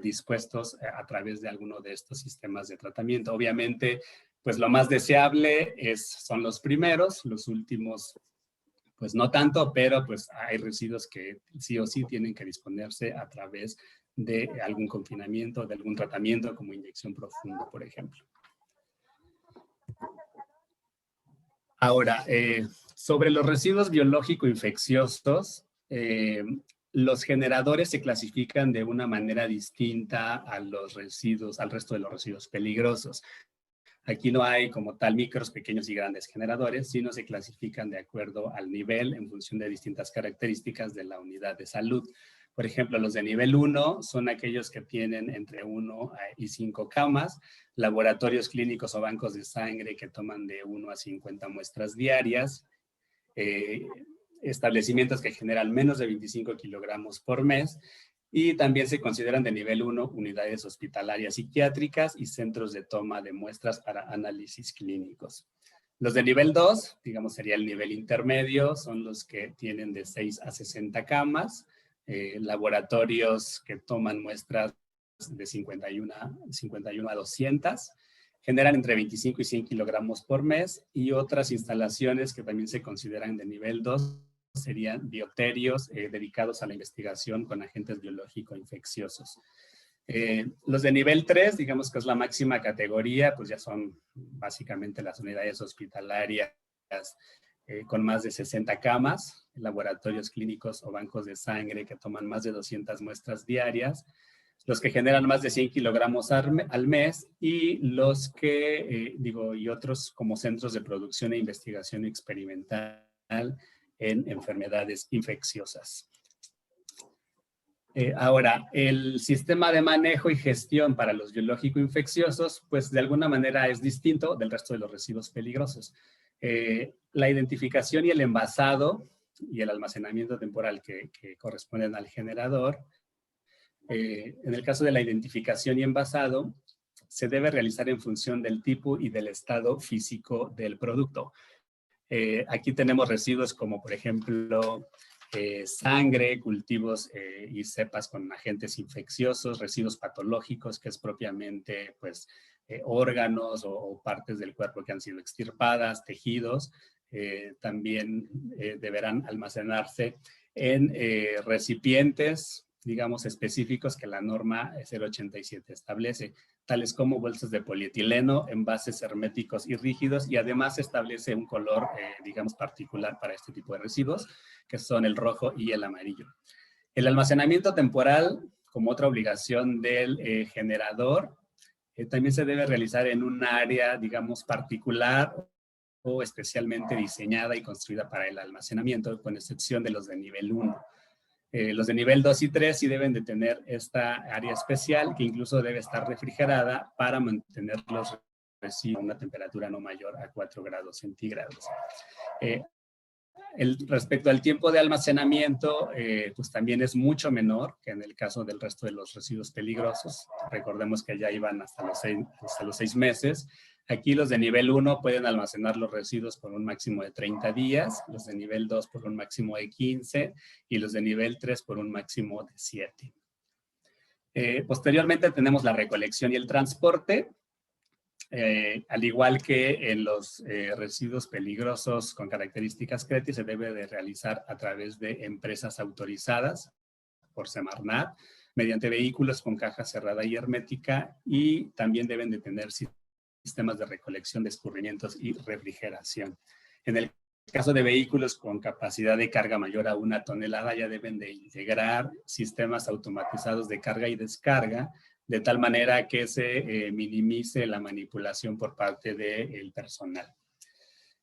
Speaker 2: dispuestos a través de alguno de estos sistemas de tratamiento. Obviamente, pues lo más deseable son los primeros, los últimos pues no tanto, pero pues hay residuos que sí o sí tienen que disponerse a través de algún confinamiento, de algún tratamiento como inyección profunda, por ejemplo. Ahora, sobre los residuos biológico-infecciosos, los generadores se clasifican de una manera distinta a los residuos, al resto de los residuos peligrosos. Aquí no hay como tal micros, pequeños y grandes generadores, sino se clasifican de acuerdo al nivel en función de distintas características de la unidad de salud. Por ejemplo, los de nivel 1 son aquellos que tienen entre 1 y 5 camas, laboratorios clínicos o bancos de sangre que toman de 1 a 50 muestras diarias, establecimientos que generan menos de 25 kilogramos por mes, y también se consideran de nivel 1 unidades hospitalarias psiquiátricas y centros de toma de muestras para análisis clínicos. Los de nivel 2, digamos, sería el nivel intermedio, son los que tienen de 6 a 60 camas, laboratorios que toman muestras de 51 a 200, generan entre 25 y 100 kilogramos por mes, y otras instalaciones que también se consideran de nivel 2 serían bioterios dedicados a la investigación con agentes biológico-infecciosos. Los de nivel 3, digamos que es la máxima categoría, pues ya son básicamente las unidades hospitalarias con más de 60 camas, laboratorios clínicos o bancos de sangre que toman más de 200 muestras diarias, los que generan más de 100 kilogramos al mes, y los que, y otros como centros de producción e investigación experimental en enfermedades infecciosas. Ahora, el sistema de manejo y gestión para los biológico-infecciosos, pues de alguna manera es distinto del resto de los residuos peligrosos. La identificación y el envasado y el almacenamiento temporal que corresponden al generador, en el caso de la identificación y envasado, se debe realizar en función del tipo y del estado físico del producto. Aquí tenemos residuos como, por ejemplo, sangre, cultivos y cepas con agentes infecciosos, residuos patológicos, que es propiamente pues, órganos o partes del cuerpo que han sido extirpadas, tejidos. También deberán almacenarse en recipientes, digamos, específicos que la norma 087 establece, tales como bolsas de polietileno, envases herméticos y rígidos, y además establece un color, digamos, particular para este tipo de residuos, que son el rojo y el amarillo. El almacenamiento temporal, como otra obligación del generador, también se debe realizar en un área, digamos, particular o especialmente diseñada y construida para el almacenamiento, con excepción de los de nivel 1. Los de nivel 2 y 3 sí deben de tener esta área especial, que incluso debe estar refrigerada para mantener los residuos a una temperatura no mayor a 4 grados centígrados. Respecto al tiempo de almacenamiento, pues también es mucho menor que en el caso del resto de los residuos peligrosos. Recordemos que ya iban hasta los 6 meses. Aquí los de nivel 1 pueden almacenar los residuos por un máximo de 30 días, los de nivel 2 por un máximo de 15 y los de nivel 3 por un máximo de 7. Posteriormente tenemos la recolección y el transporte. Al igual que en los residuos peligrosos con características CRETI, se debe de realizar a través de empresas autorizadas por Semarnat, mediante vehículos con caja cerrada y hermética, y también deben de tener sistemas de recolección de escurrimientos y refrigeración. En el caso de vehículos con capacidad de carga mayor a 1 tonelada, ya deben de integrar sistemas automatizados de carga y descarga, de tal manera que se minimice la manipulación por parte del personal.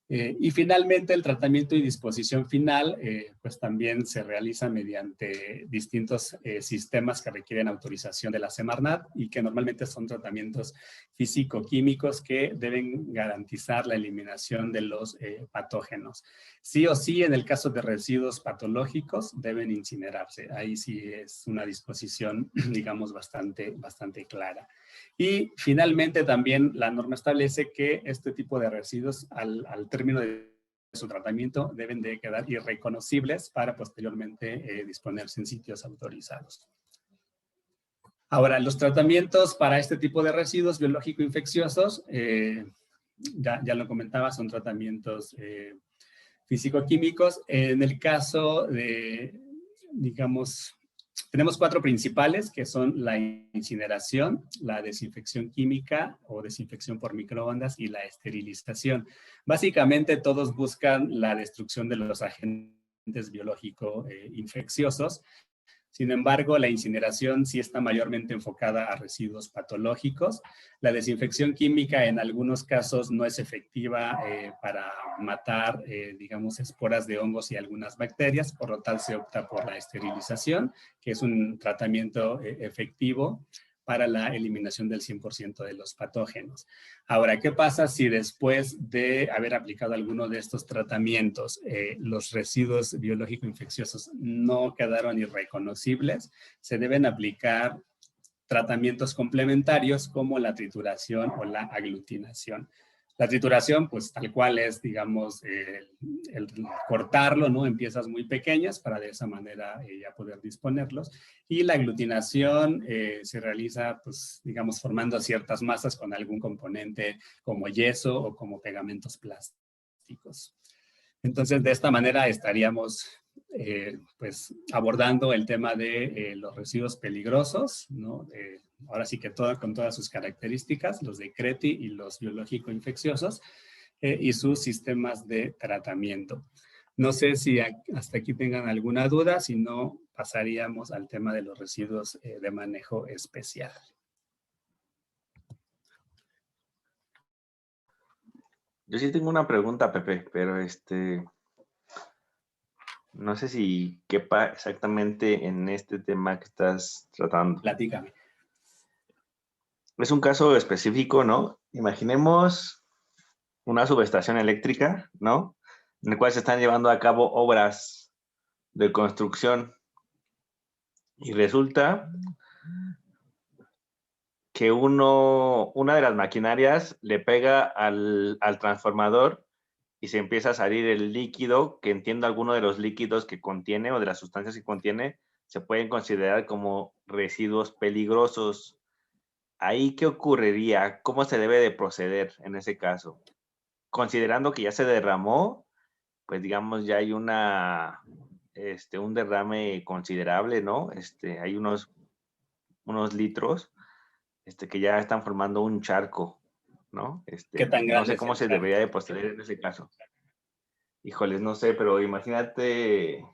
Speaker 2: Y finalmente, el tratamiento y disposición final, pues también se realiza mediante distintos sistemas que requieren autorización de la Semarnat y que normalmente son tratamientos físico-químicos que deben garantizar la eliminación de los patógenos. Sí o sí, en el caso de residuos patológicos, deben incinerarse. Ahí sí es una disposición, digamos, bastante clara. Y finalmente también la norma establece que este tipo de residuos al término de su tratamiento deben de quedar irreconocibles para posteriormente disponerse en sitios autorizados. Ahora, los tratamientos para este tipo de residuos biológico-infecciosos, ya lo comentaba, son tratamientos físico-químicos. En el caso de, digamos, tenemos 4 principales, que son la incineración, la desinfección química o desinfección por microondas y la esterilización. Básicamente todos buscan la destrucción de los agentes biológico-infecciosos. Sin embargo, la incineración sí está mayormente enfocada a residuos patológicos. La desinfección química en algunos casos no es efectiva para matar, digamos, esporas de hongos y algunas bacterias, por lo tal se opta por la esterilización, que es un tratamiento efectivo para la eliminación del 100% de los patógenos. Ahora, ¿qué pasa si después de haber aplicado alguno de estos tratamientos, los residuos biológico-infecciosos no quedaron irreconocibles? Se deben aplicar tratamientos complementarios como la trituración o la aglutinación. La trituración, pues tal cual es, digamos, el cortarlo, ¿no? En piezas muy pequeñas para de esa manera ya poder disponerlos. Y la aglutinación se realiza, pues, digamos, formando ciertas masas con algún componente como yeso o como pegamentos plásticos. Entonces, de esta manera estaríamos pues abordando el tema de los residuos peligrosos, ¿no? Ahora sí que con todas sus características, los de CRETI y los biológico-infecciosos y sus sistemas de tratamiento. No sé si hasta aquí tengan alguna duda, si no pasaríamos al tema de los residuos de manejo especial.
Speaker 3: Yo sí tengo una pregunta, Pepe, pero no sé si quepa exactamente en este tema que estás tratando.
Speaker 2: Platícame.
Speaker 3: Es un caso específico, ¿no? Imaginemos una subestación eléctrica, ¿no? En el cual se están llevando a cabo obras de construcción y resulta que una de las maquinarias le pega al transformador y se empieza a salir el líquido, que entiendo alguno de los líquidos que contiene o de las sustancias que contiene se pueden considerar como residuos peligrosos. ¿Ahí qué ocurriría? ¿Cómo se debe de proceder en ese caso? Considerando que ya se derramó, pues digamos ya hay un derrame considerable, ¿no? Hay unos litros que ya están formando un charco, ¿no?
Speaker 2: ¿Qué tan
Speaker 3: no
Speaker 2: grande
Speaker 3: sé
Speaker 2: es
Speaker 3: cómo
Speaker 2: el
Speaker 3: se
Speaker 2: charco?
Speaker 3: debería de proceder en ese caso. Híjoles, no sé, pero imagínate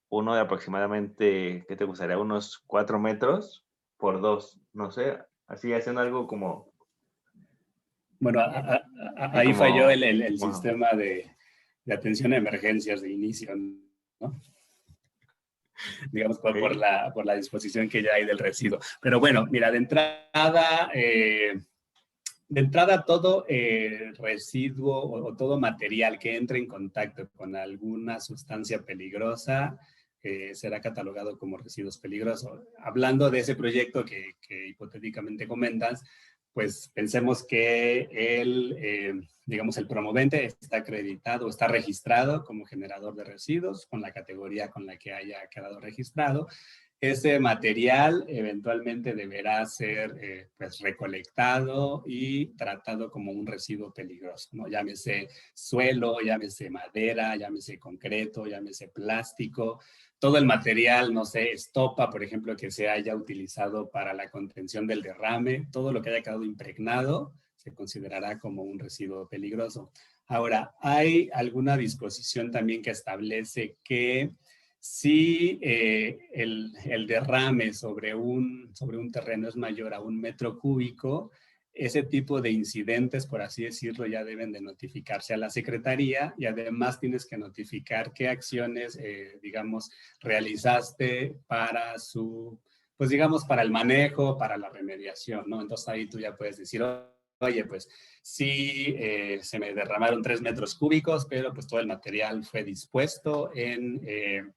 Speaker 3: uno de aproximadamente, ¿qué te gustaría? Unos 4 metros por 2, no sé, así haciendo algo como...
Speaker 2: Bueno, ahí
Speaker 3: como,
Speaker 2: falló el
Speaker 3: bueno,
Speaker 2: sistema de atención a emergencias de inicio, ¿no? Digamos,
Speaker 3: ok.
Speaker 2: por la disposición que ya hay del residuo. Pero bueno, mira, de entrada todo residuo o todo material que entre en contacto con alguna sustancia peligrosa será catalogado como residuos peligrosos. Hablando de ese proyecto que hipotéticamente comentas, pues pensemos que digamos, el promovente está acreditado, está registrado como generador de residuos con la categoría con la que haya quedado registrado. Ese material eventualmente deberá ser pues recolectado y tratado como un residuo peligroso, ¿no? Llámese suelo, llámese madera, llámese concreto, llámese plástico. Todo el material, no sé, estopa, por ejemplo, que se haya utilizado para la contención del derrame, todo lo que haya quedado impregnado se considerará como un residuo peligroso. Ahora, hay alguna disposición también que establece que si el derrame sobre un terreno es mayor a 1 metro cúbico, ese tipo de incidentes, por así decirlo, ya deben de notificarse a la Secretaría y además tienes que notificar qué acciones, digamos, realizaste para su, pues digamos, para el manejo, para la remediación, ¿no? Entonces ahí tú ya puedes decir, oye, pues sí, se me derramaron 3 metros cúbicos, pero pues todo el material fue dispuesto en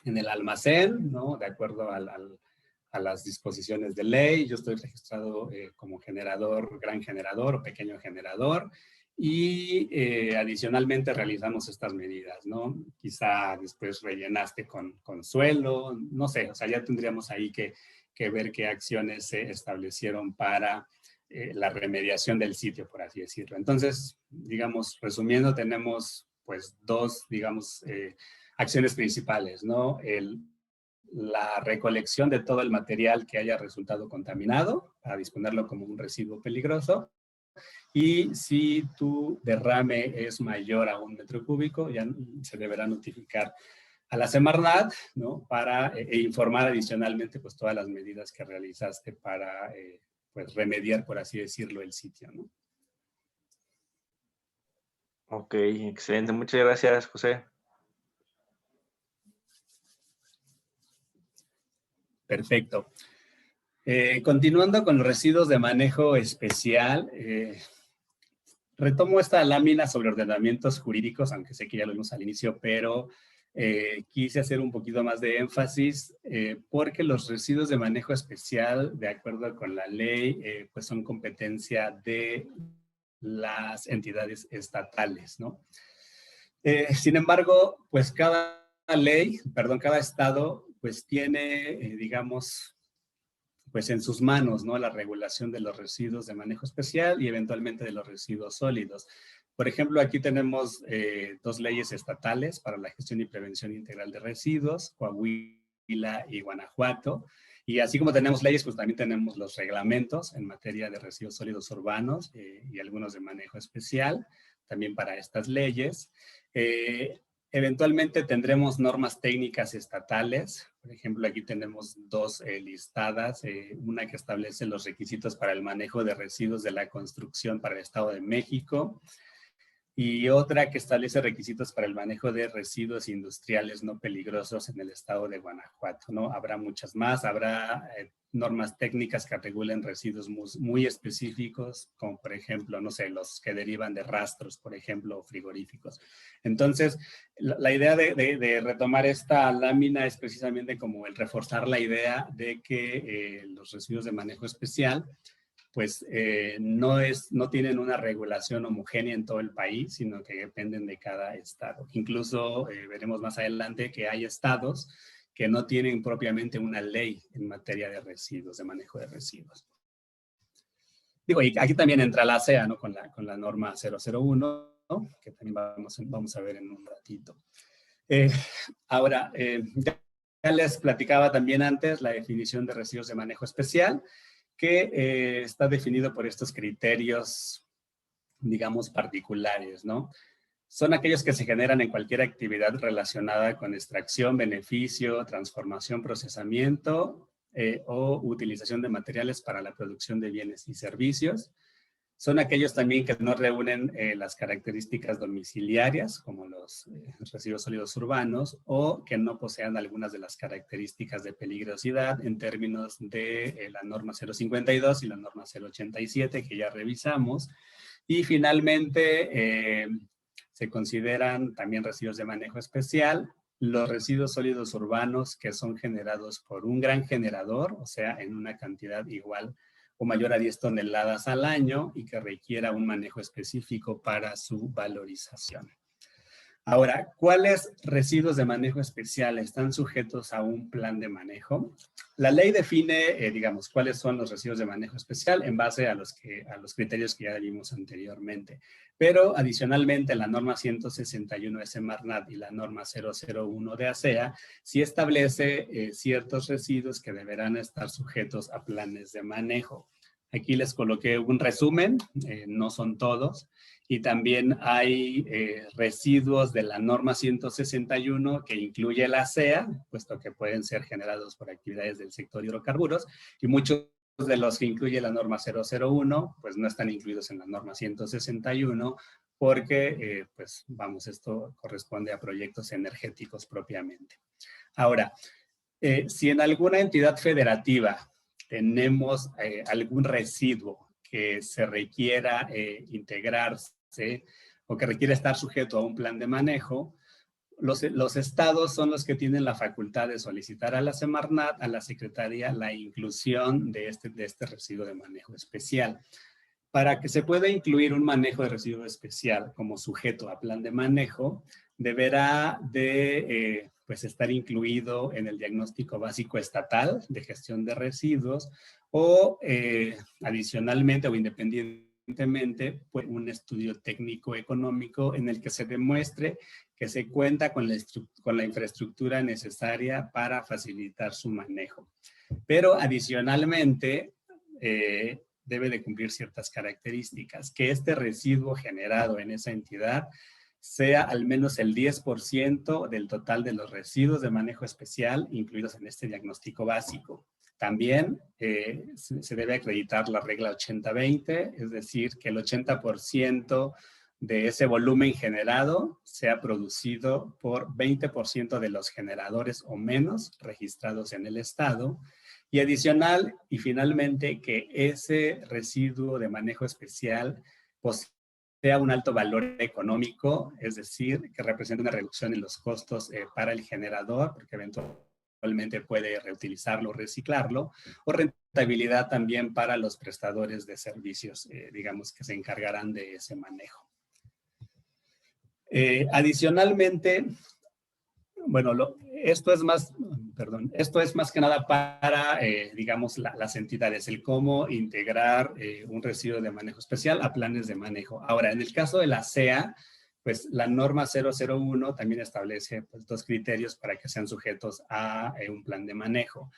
Speaker 2: el almacén, ¿no? De acuerdo a las disposiciones de ley. Yo estoy registrado como generador, gran generador o pequeño generador. Y adicionalmente realizamos estas medidas, ¿no? Quizá después rellenaste con suelo, no sé, o sea, ya tendríamos ahí que ver qué acciones se establecieron para la remediación del sitio, por así decirlo. Entonces, digamos, resumiendo, tenemos pues dos, digamos, acciones principales, ¿no? La recolección de todo el material que haya resultado contaminado para disponerlo como un residuo peligroso. Y si tu derrame es mayor a 1 metro cúbico, ya se deberá notificar a la Semarnat, ¿no? Para informar adicionalmente pues todas las medidas que realizaste para pues remediar, por así decirlo, el sitio, ¿no?
Speaker 3: Ok, excelente. Muchas gracias, José.
Speaker 2: Perfecto. Continuando con los residuos de manejo especial, retomo esta lámina sobre ordenamientos jurídicos, aunque sé que ya lo vimos al inicio, pero quise hacer un poquito más de énfasis porque los residuos de manejo especial, de acuerdo con la ley, pues son competencia de las entidades estatales, ¿no? Sin embargo, pues cada estado, pues tiene, digamos, pues en sus manos, ¿no? La regulación de los residuos de manejo especial y eventualmente de los residuos sólidos. Por ejemplo, aquí tenemos 2 leyes estatales para la gestión y prevención integral de residuos, Coahuila y Guanajuato. Y así como tenemos leyes, pues también tenemos los reglamentos en materia de residuos sólidos urbanos y algunos de manejo especial, también para estas leyes. Eventualmente tendremos normas técnicas estatales. Por ejemplo, aquí tenemos 2 listadas. Una que establece los requisitos para el manejo de residuos de la construcción para el Estado de México y otra que establece requisitos para el manejo de residuos industriales no peligrosos en el Estado de Guanajuato, ¿no? Habrá muchas más. Habrá normas técnicas que regulen residuos muy específicos, como por ejemplo, no sé, los que derivan de rastros, por ejemplo, frigoríficos. Entonces, la idea de retomar esta lámina es precisamente como el reforzar la idea de que los residuos de manejo especial pues no tienen una regulación homogénea en todo el país, sino que dependen de cada estado. Incluso veremos más adelante que hay estados que no tienen propiamente una ley en materia de residuos, de manejo de residuos. Digo, y aquí también entra la ASEA, ¿no? Con la norma 001, ¿no? Que también vamos a ver en un ratito. Ahora, ya les platicaba también antes la definición de residuos de manejo especial, que está definido por estos criterios, digamos, particulares, ¿no? Son aquellos que se generan en cualquier actividad relacionada con extracción, beneficio, transformación, procesamiento o utilización de materiales para la producción de bienes y servicios. Son aquellos también que no reúnen las características domiciliarias, como los residuos sólidos urbanos, o que no posean algunas de las características de peligrosidad en términos de la norma 052 y la norma 087, que ya revisamos. Y finalmente, se consideran también residuos de manejo especial los residuos sólidos urbanos que son generados por un gran generador, o sea, en una cantidad igual o mayor a 10 toneladas al año y que requiera un manejo específico para su valorización. Ahora, ¿cuáles residuos de manejo especial están sujetos a un plan de manejo? La ley define, digamos, cuáles son los residuos de manejo especial en base a los criterios que ya vimos anteriormente. Pero adicionalmente la norma 161 de Semarnat y la norma 001 de ASEA sí establece ciertos residuos que deberán estar sujetos a planes de manejo. Aquí les coloqué un resumen, no son todos. Y también hay residuos de la norma 161 que incluye la SEA, puesto que pueden ser generados por actividades del sector hidrocarburos, y muchos de los que incluye la norma 001, pues no están incluidos en la norma 161, porque, pues vamos, esto corresponde a proyectos energéticos propiamente. Ahora, si en alguna entidad federativa tenemos algún residuo que se requiera integrarse o que requiere estar sujeto a un plan de manejo, los estados son los que tienen la facultad de solicitar a la Semarnat, a la Secretaría, la inclusión de este residuo de manejo especial. Para que se pueda incluir un manejo de residuo especial como sujeto a plan de manejo, deberá de pues estar incluido en el diagnóstico básico estatal de gestión de residuos o adicionalmente o independientemente pues, un estudio técnico económico en el que se demuestre que se cuenta con la infraestructura necesaria para facilitar su manejo. Pero adicionalmente debe de cumplir ciertas características, que este residuo generado en esa entidad sea al menos el 10% del total de los residuos de manejo especial incluidos en este diagnóstico básico. También se debe acreditar la regla 80-20, es decir, que el 80% de ese volumen generado sea producido por 20% de los generadores o menos registrados en el estado. Y adicional, y finalmente, que ese residuo de manejo especial posea un alto valor económico, es decir, que representa una reducción en los costos para el generador, porque eventualmente puede reutilizarlo o reciclarlo, o rentabilidad también para los prestadores de servicios, digamos, que se encargarán de ese manejo. Adicionalmente, bueno, esto es más que nada para, digamos, las entidades, el cómo integrar un residuo de manejo especial a planes de manejo. Ahora, en el caso de la SEA, pues la norma 001 también establece pues, 2 criterios para que sean sujetos a un plan de manejo.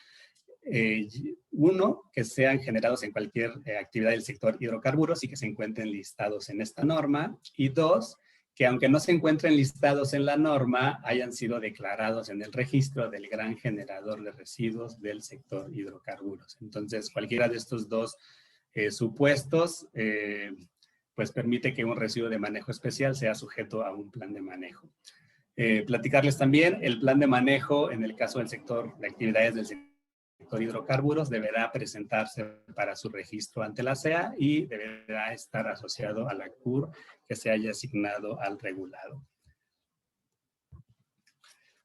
Speaker 2: Uno, que sean generados en cualquier actividad del sector hidrocarburos y que se encuentren listados en esta norma. Y 2, que aunque no se encuentren listados en la norma, hayan sido declarados en el registro del gran generador de residuos del sector hidrocarburos. Entonces, cualquiera de estos 2 supuestos, pues permite que un residuo de manejo especial sea sujeto a un plan de manejo. Platicarles también, el plan de manejo, en el caso del sector de actividades del sector hidrocarburos, deberá presentarse para su registro ante la SEA y deberá estar asociado a la CUR que se haya asignado al regulado.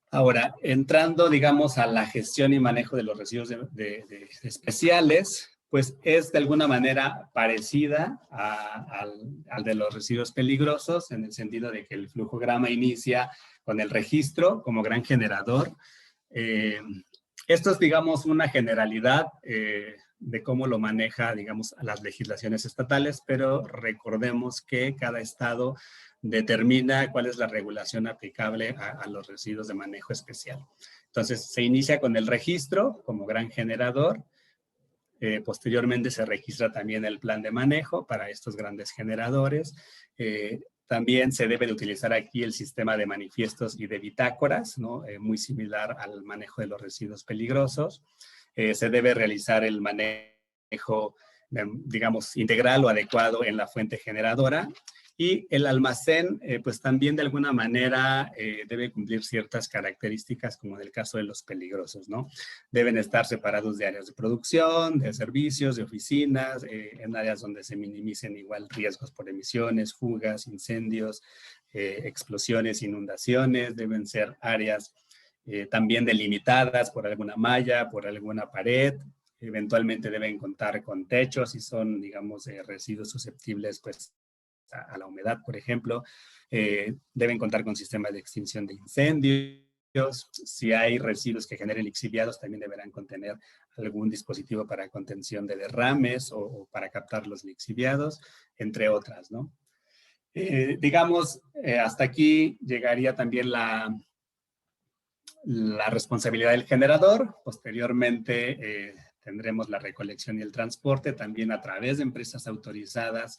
Speaker 2: Ahora, entrando, digamos, a la gestión y manejo de los residuos especiales, pues es de alguna manera parecida al de los residuos peligrosos, en el sentido de que el flujograma inicia con el registro como gran generador. Esto es, digamos, una generalidad de cómo lo maneja, digamos, las legislaciones estatales, pero recordemos que cada estado determina cuál es la regulación aplicable a los residuos de manejo especial. Entonces, se inicia con el registro como gran generador. Posteriormente se registra también el plan de manejo para estos grandes generadores. También se debe de utilizar aquí el sistema de manifiestos y de bitácoras, ¿no? Muy similar al manejo de los residuos peligrosos. Se debe realizar el manejo, digamos, integral o adecuado en la fuente generadora. Y el almacén, pues también de alguna manera debe cumplir ciertas características, como en el caso de los peligrosos, ¿no? Deben estar separados de áreas de producción, de servicios, de oficinas, en áreas donde se minimicen igual riesgos por emisiones, fugas, incendios, explosiones, inundaciones. Deben ser áreas también delimitadas por alguna malla, por alguna pared. Eventualmente deben contar con techos y son, digamos, residuos susceptibles, pues, a la humedad, por ejemplo. Deben contar con sistemas de extinción de incendios. Si hay residuos que generen lixiviados, también deberán contener algún dispositivo para contención de derrames o para captar los lixiviados, entre otras, ¿no? Digamos, hasta aquí llegaría también la responsabilidad del generador. Posteriormente tendremos la recolección y el transporte también a través de empresas autorizadas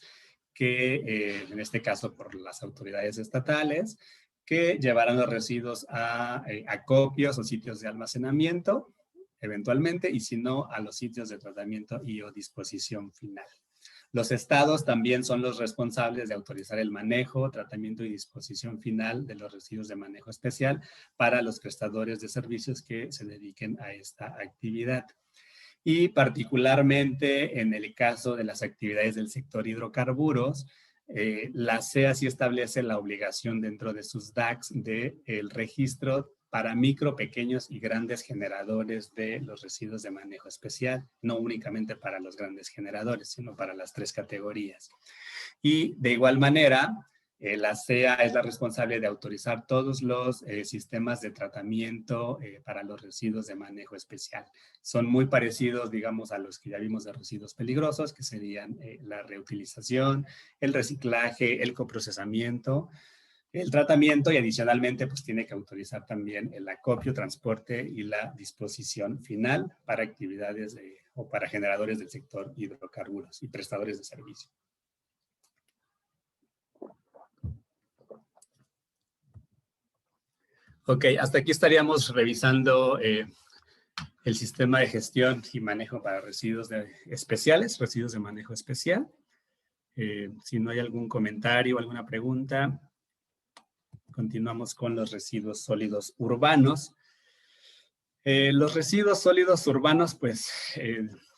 Speaker 2: que, en este caso por las autoridades estatales, que llevarán los residuos a acopios o sitios de almacenamiento, eventualmente, y si no, a los sitios de tratamiento y o disposición final. Los estados también son los responsables de autorizar el manejo, tratamiento y disposición final de los residuos de manejo especial para los prestadores de servicios que se dediquen a esta actividad. Y particularmente en el caso de las actividades del sector hidrocarburos, la CEA sí establece la obligación dentro de sus DACs del registro para micro, pequeños y grandes generadores de los residuos de manejo especial, no únicamente para los grandes generadores, sino para las 3 categorías. Y de igual manera, la CEA es la responsable de autorizar todos los sistemas de tratamiento para los residuos de manejo especial. Son muy parecidos, digamos, a los que ya vimos de residuos peligrosos, que serían la reutilización, el reciclaje, el coprocesamiento, el tratamiento, y adicionalmente pues tiene que autorizar también el acopio, transporte y la disposición final para actividades o para generadores del sector hidrocarburos y prestadores de servicio. Ok, hasta aquí estaríamos revisando el sistema de gestión y manejo para residuos especiales, residuos de manejo especial. Si no hay algún comentario o alguna pregunta, continuamos con los residuos sólidos urbanos. Los residuos sólidos urbanos, pues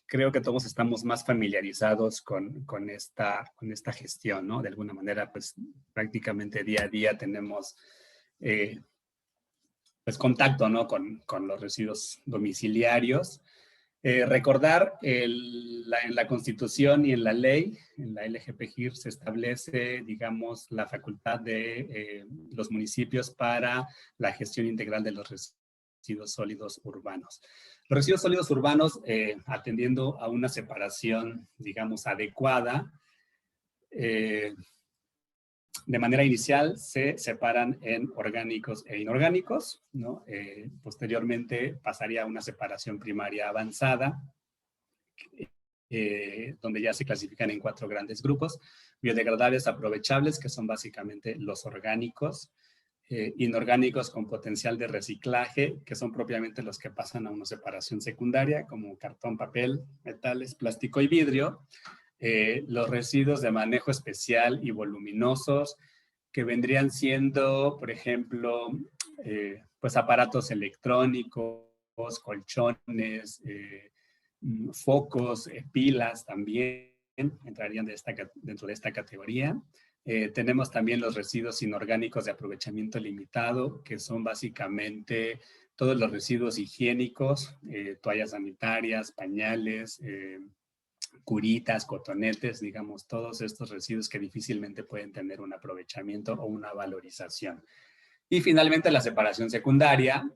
Speaker 2: creo que todos estamos más familiarizados con esta gestión, ¿no? De alguna manera, pues prácticamente día a día tenemos pues contacto, ¿no? con los residuos domiciliarios. Recordar, en la Constitución y en la ley, en la LGPGIR, se establece, digamos, la facultad de los municipios para la gestión integral de los residuos sólidos urbanos. Los residuos sólidos urbanos, atendiendo a una separación, digamos, adecuada, de manera inicial se separan en orgánicos e inorgánicos, ¿no? Posteriormente pasaría a una separación primaria avanzada, donde ya se clasifican en 4 grandes grupos: biodegradables aprovechables, que son básicamente los orgánicos; inorgánicos con potencial de reciclaje, que son propiamente los que pasan a una separación secundaria, como cartón, papel, metales, plástico y vidrio; los residuos de manejo especial y voluminosos, que vendrían siendo, por ejemplo, pues aparatos electrónicos, colchones, focos, pilas también entrarían dentro de esta categoría. Tenemos también los residuos inorgánicos de aprovechamiento limitado, que son básicamente todos los residuos higiénicos, toallas sanitarias, pañales, curitas, cotonetes, digamos, todos estos residuos que difícilmente pueden tener un aprovechamiento o una valorización. Y finalmente la separación secundaria,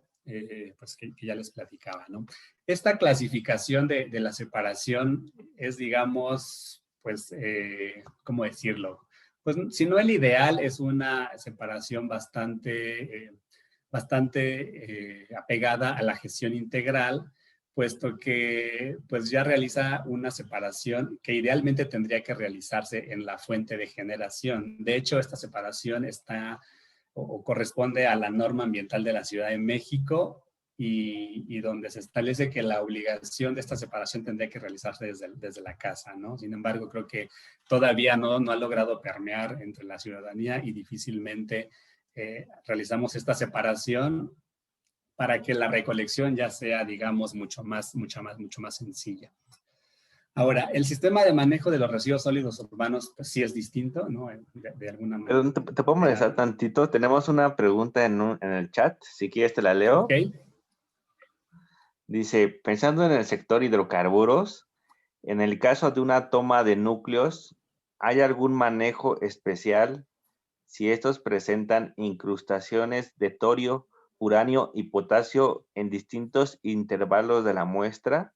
Speaker 2: pues que ya les platicaba, ¿no? Esta clasificación de la separación es, digamos, pues, ¿cómo decirlo? Pues si no el ideal, es una separación bastante apegada a la gestión integral, puesto que pues ya realiza una separación que idealmente tendría que realizarse en la fuente de generación. De hecho, esta separación está o corresponde a la norma ambiental de la Ciudad de México, y donde se establece que la obligación de esta separación tendría que realizarse desde la casa, ¿no? Sin embargo, creo que todavía no ha logrado permear entre la ciudadanía, y difícilmente realizamos esta separación para que la recolección ya sea, digamos, mucho más sencilla. Ahora, el sistema de manejo de los residuos sólidos urbanos, pues sí es distinto, ¿no? De alguna manera.
Speaker 3: Perdón, ¿te puedo molestar tantito? Tenemos una pregunta en el chat, si quieres te la leo.
Speaker 2: Ok.
Speaker 3: Dice, pensando en el sector hidrocarburos, en el caso de una toma de núcleos, ¿hay algún manejo especial si estos presentan incrustaciones de torio, uranio y potasio en distintos intervalos de la muestra?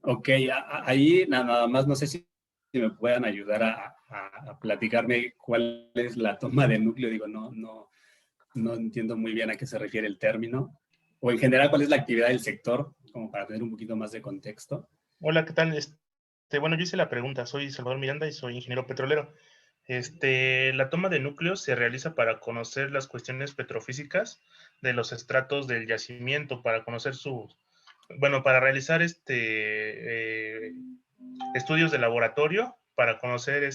Speaker 2: Ok, ahí nada más no sé si me puedan ayudar a platicarme cuál es la toma de núcleo. Digo, no entiendo muy bien a qué se refiere el término. o en general, ¿cuál es la actividad del sector? Como para tener un poquito más de contexto.
Speaker 6: Hola, ¿qué tal? Bueno, yo hice la pregunta. Soy Salvador Miranda y soy ingeniero petrolero. La toma de núcleos se realiza para conocer las cuestiones petrofísicas de los estratos del yacimiento, para conocer para realizar estudios de laboratorio, para conocer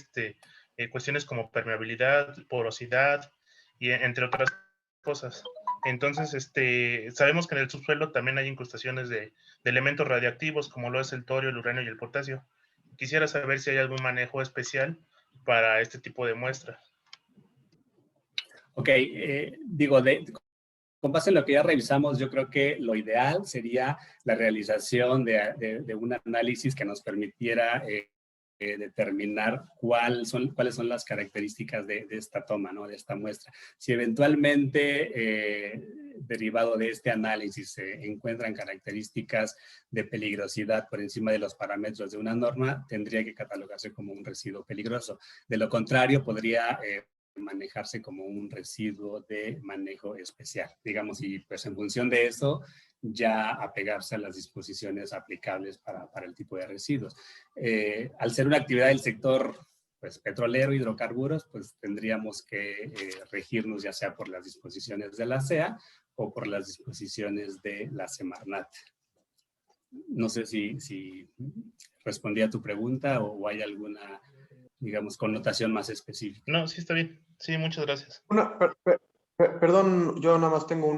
Speaker 6: cuestiones como permeabilidad, porosidad y entre otras cosas. Entonces, sabemos que en el subsuelo también hay incrustaciones de elementos radiactivos, como lo es el torio, el uranio y el potasio. Quisiera saber si hay algún manejo especial para este tipo de muestras.
Speaker 2: Ok, con base en lo que ya revisamos, yo creo que lo ideal sería la realización de un análisis que nos permitiera determinar cuáles son las características de esta toma, ¿no? De esta muestra. Si eventualmente, derivado de este análisis, se encuentran características de peligrosidad por encima de los parámetros de una norma, tendría que catalogarse como un residuo peligroso. De lo contrario, podría manejarse como un residuo de manejo especial, digamos, y pues en función de eso ya apegarse a las disposiciones aplicables para el tipo de residuos. Al ser una actividad del sector pues, petrolero, hidrocarburos, pues tendríamos que regirnos ya sea por las disposiciones de la CEA o por las disposiciones de la Semarnat. No sé si respondí a tu pregunta o hay alguna, digamos, connotación más específica.
Speaker 6: No, sí está bien. Sí, muchas gracias.
Speaker 7: Perdón, yo nada más tengo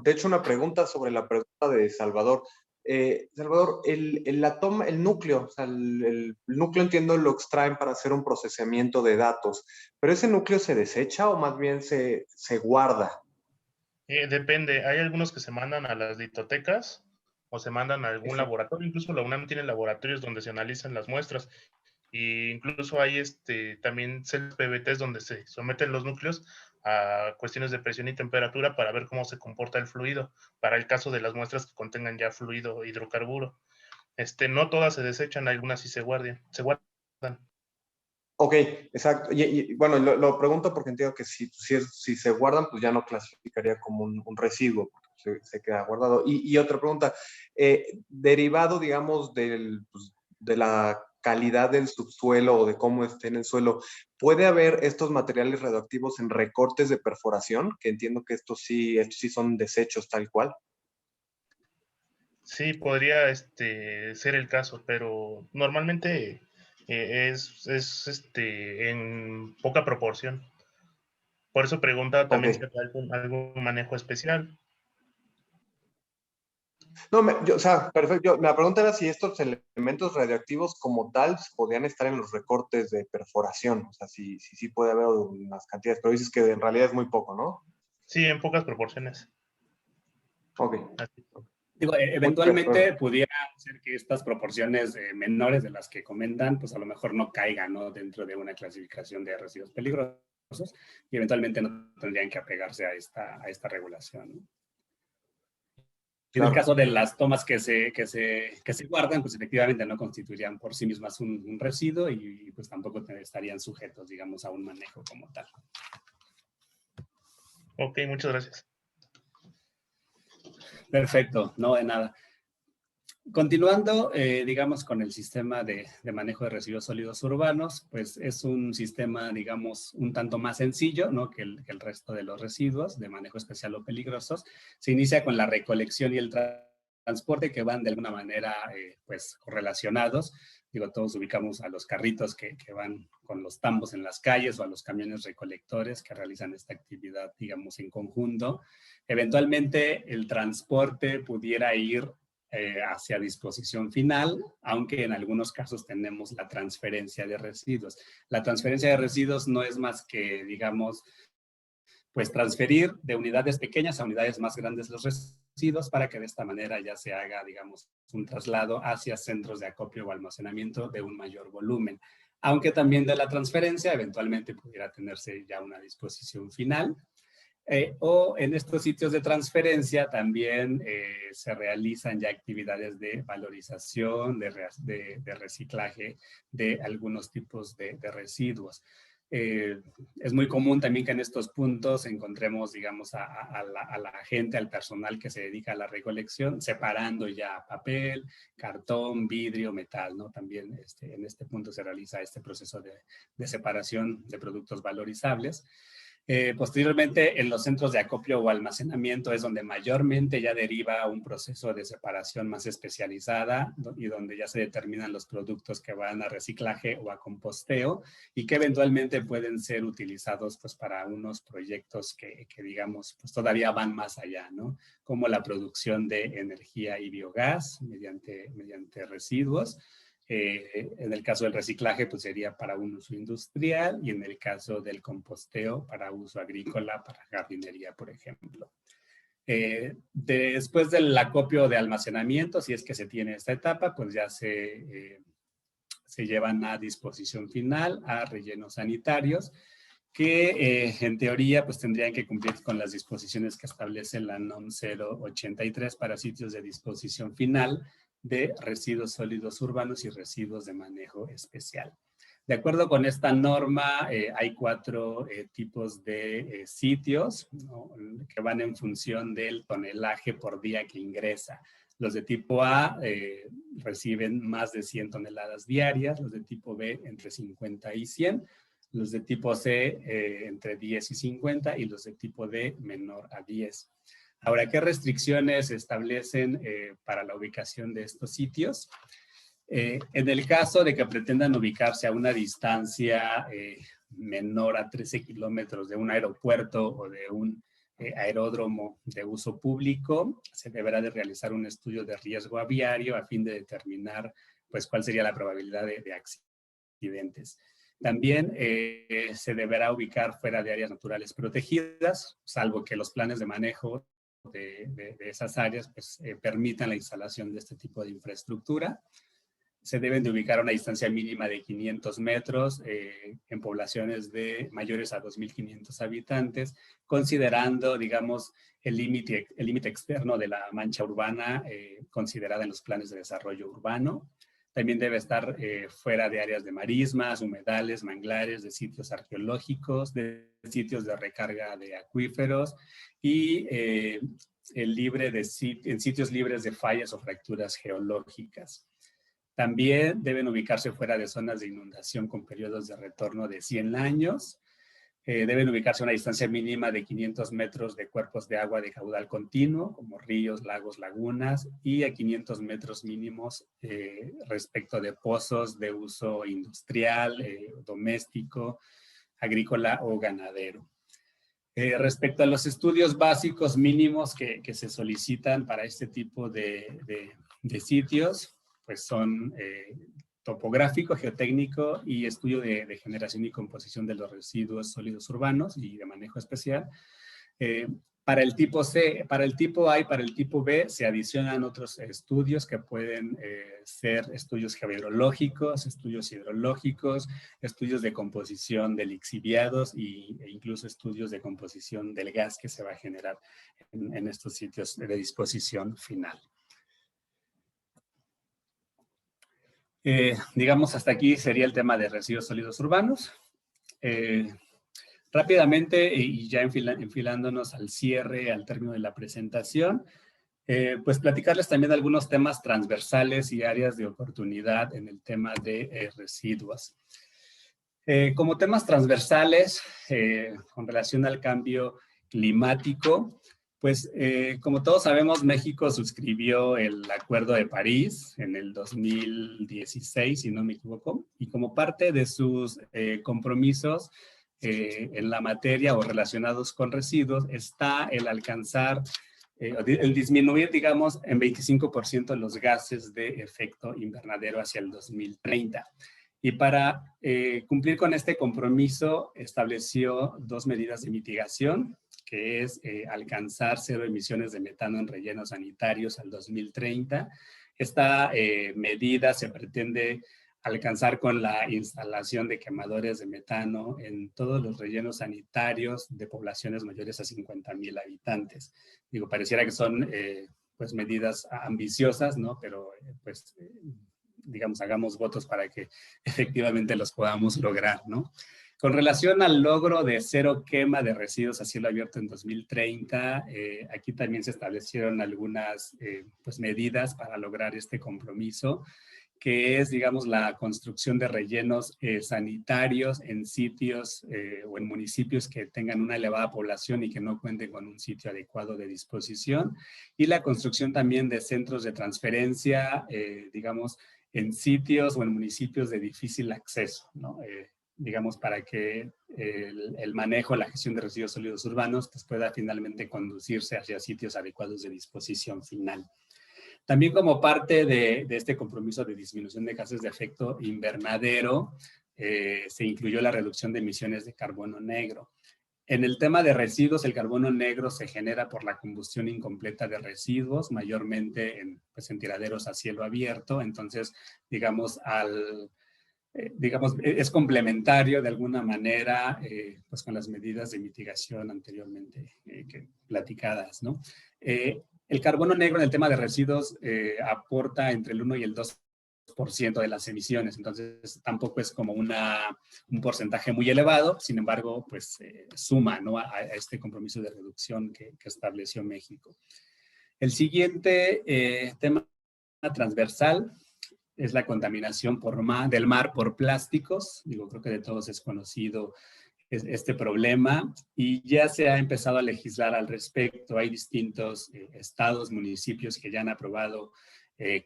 Speaker 7: de hecho, una pregunta sobre la pregunta de Salvador. Salvador, el núcleo, o sea, el núcleo entiendo lo extraen para hacer un procesamiento de datos, pero ¿ese núcleo se desecha o más bien se guarda?
Speaker 6: Depende. Hay algunos que se mandan a las litotecas o se mandan a algún laboratorio. Incluso la UNAM tiene laboratorios donde se analizan las muestras. Y incluso hay también celdas PBTs donde se someten los núcleos a cuestiones de presión y temperatura para ver cómo se comporta el fluido, para el caso de las muestras que contengan ya fluido hidrocarburo. No todas se desechan, algunas sí se guardan.
Speaker 7: Ok, exacto. Y bueno, lo pregunto porque entiendo que si se guardan, pues ya no clasificaría como un residuo, porque se queda guardado. Y otra pregunta, derivado, digamos, de la calidad del subsuelo o de cómo esté en el suelo, ¿puede haber estos materiales radioactivos en recortes de perforación? Que entiendo que estos sí son desechos tal cual.
Speaker 6: Sí, podría ser el caso, pero normalmente es en poca proporción. Por eso preguntaba también si hay algún manejo especial.
Speaker 7: No, o sea, perfecto. La pregunta era si estos elementos radioactivos como tal podían estar en los recortes de perforación. O sea, si puede haber unas cantidades, pero dices que en realidad es muy poco, ¿no?
Speaker 6: Sí, en pocas proporciones.
Speaker 7: Ok.
Speaker 6: Así.
Speaker 2: Digo, eventualmente pudiera ser que estas proporciones menores de las que comentan, pues a lo mejor no caigan, ¿no? Dentro de una clasificación de residuos peligrosos y eventualmente no tendrían que apegarse a esta regulación, ¿no? En el caso de las tomas que se guardan, pues efectivamente no constituirían por sí mismas un residuo y pues tampoco estarían sujetos, digamos, a un manejo como tal.
Speaker 6: Ok, muchas gracias.
Speaker 2: Perfecto, no de nada. Continuando, digamos, con el sistema de manejo de residuos sólidos urbanos, pues es un sistema, digamos, un tanto más sencillo, ¿no? que el resto de los residuos de manejo especial o peligrosos. Se inicia con la recolección y el transporte que van de alguna manera, pues, correlacionados. Digo, todos ubicamos a los carritos que van con los tambos en las calles o a los camiones recolectores que realizan esta actividad, digamos, en conjunto. Eventualmente, el transporte pudiera ir hacia disposición final, aunque en algunos casos tenemos la transferencia de residuos. La transferencia de residuos no es más que, digamos, pues transferir de unidades pequeñas a unidades más grandes los residuos para que de esta manera ya se haga, digamos, un traslado hacia centros de acopio o almacenamiento de un mayor volumen. Aunque también de la transferencia eventualmente pudiera tenerse ya una disposición final. O en estos sitios de transferencia también se realizan ya actividades de valorización, de reciclaje de algunos tipos de residuos. Es muy común también que en estos puntos encontremos, digamos, a la gente, al personal que se dedica a la recolección, separando ya papel, cartón, vidrio, metal, ¿no? También en este punto se realiza este proceso de separación de productos valorizables. Posteriormente, en los centros de acopio o almacenamiento es donde mayormente ya deriva un proceso de separación más especializada y donde ya se determinan los productos que van a reciclaje o a composteo y que eventualmente pueden ser utilizados pues, para unos proyectos que digamos, pues todavía van más allá, ¿no? Como la producción de energía y biogás mediante residuos. En el caso del reciclaje, pues sería para un uso industrial y en el caso del composteo para uso agrícola, para jardinería, por ejemplo. Después del acopio de almacenamiento, si es que se tiene esta etapa, pues ya se llevan a disposición final a rellenos sanitarios que en teoría pues tendrían que cumplir con las disposiciones que establece la NOM 083 para sitios de disposición final de residuos sólidos urbanos y residuos de manejo especial. De acuerdo con esta norma, hay 4 tipos de sitios, ¿no? Que van en función del tonelaje por día que ingresa. Los de tipo A reciben más de 100 toneladas diarias, los de tipo B entre 50 y 100, los de tipo C entre 10 y 50 y los de tipo D menor a 10. Ahora, ¿qué restricciones se establecen para la ubicación de estos sitios? En el caso de que pretendan ubicarse a una distancia menor a 13 kilómetros de un aeropuerto o de un aeródromo de uso público, se deberá de realizar un estudio de riesgo aviario a fin de determinar pues, cuál sería la probabilidad de accidentes. También se deberá ubicar fuera de áreas naturales protegidas, salvo que los planes de manejo de esas áreas pues, permitan la instalación de este tipo de infraestructura. Se deben de ubicar a una distancia mínima de 500 metros en poblaciones de mayores a 2.500 habitantes, considerando, digamos, el límite externo de la mancha urbana considerada en los planes de desarrollo urbano. También debe estar fuera de áreas de marismas, humedales, manglares, de sitios arqueológicos, de sitios de recarga de acuíferos y en sitios libres de fallas o fracturas geológicas. También deben ubicarse fuera de zonas de inundación con periodos de retorno de 100 años. Deben ubicarse a una distancia mínima de 500 metros de cuerpos de agua de caudal continuo, como ríos, lagos, lagunas, y a 500 metros mínimos respecto de pozos de uso industrial, doméstico, agrícola o ganadero. Respecto a los estudios básicos mínimos que se solicitan para este tipo de sitios, pues son topográfico, geotécnico y estudio de generación y composición de los residuos sólidos urbanos y de manejo especial. Para el tipo C, para el tipo A y para el tipo B se adicionan otros estudios que pueden ser estudios geohidrológicos, estudios hidrológicos, estudios de composición de lixiviados e incluso estudios de composición del gas que se va a generar en estos sitios de disposición final. Digamos, hasta aquí sería el tema de residuos sólidos urbanos. Rápidamente, y ya enfilándonos al cierre, al término de la presentación, pues platicarles también de algunos temas transversales y áreas de oportunidad en el tema de residuos. Como temas transversales, con relación al cambio climático, pues como todos sabemos, México suscribió el Acuerdo de París en el 2016, si no me equivoco, y como parte de sus compromisos en la materia o relacionados con residuos está el alcanzar, el disminuir, digamos, en 25% los gases de efecto invernadero hacia el 2030. Y para cumplir con este compromiso estableció 2 medidas de mitigación, que es alcanzar 0 emisiones de metano en rellenos sanitarios al 2030. Esta medida se pretende alcanzar con la instalación de quemadores de metano en todos los rellenos sanitarios de poblaciones mayores a 50,000 habitantes. Digo, pareciera que son pues medidas ambiciosas, ¿no? Pero digamos, hagamos votos para que efectivamente los podamos lograr, ¿no? Con relación al logro de cero quema de residuos a cielo abierto en 2030, aquí también se establecieron algunas pues medidas para lograr este compromiso, que es, digamos, la construcción de rellenos sanitarios en sitios o en municipios que tengan una elevada población y que no cuenten con un sitio adecuado de disposición, y la construcción también de centros de transferencia, digamos, en sitios o en municipios de difícil acceso, ¿no? Digamos, para que el manejo, la gestión de residuos sólidos urbanos pues pueda finalmente conducirse hacia sitios adecuados de disposición final. También como parte de este compromiso de disminución de gases de efecto invernadero, se incluyó la reducción de emisiones de carbono negro. En el tema de residuos, el carbono negro se genera por la combustión incompleta de residuos, mayormente en tiraderos a cielo abierto. Entonces, digamos, es complementario de alguna manera pues con las medidas de mitigación anteriormente platicadas, ¿no? El carbono negro en el tema de residuos aporta entre el 1 y el 2% de las emisiones, entonces tampoco es como un porcentaje muy elevado, sin embargo, pues suma, ¿no? a este compromiso de reducción que estableció México. El siguiente tema transversal es la contaminación del mar por plásticos. Digo, creo que de todos es conocido este problema y ya se ha empezado a legislar al respecto. Hay distintos estados, municipios que ya han aprobado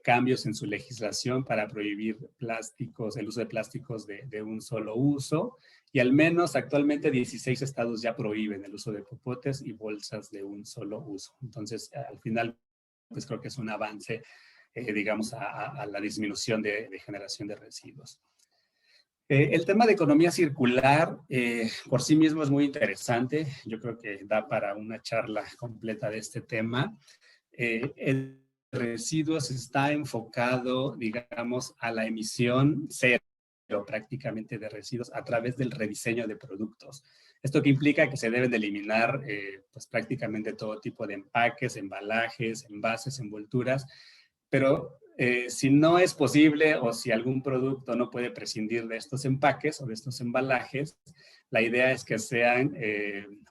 Speaker 2: cambios en su legislación para prohibir plásticos, el uso de plásticos de un solo uso, y al menos actualmente 16 estados ya prohíben el uso de popotes y bolsas de un solo uso. Entonces, al final, pues creo que es un avance digamos, a la disminución de generación de residuos. El tema de economía circular por sí mismo es muy interesante. Yo creo que da para una charla completa de este tema. El residuos está enfocado, digamos, a la emisión cero prácticamente de residuos a través del rediseño de productos. Esto que implica que se deben de eliminar pues prácticamente todo tipo de empaques, embalajes, envases, envolturas, pero si no es posible o si algún producto no puede prescindir de estos empaques o de estos embalajes, la idea es que sean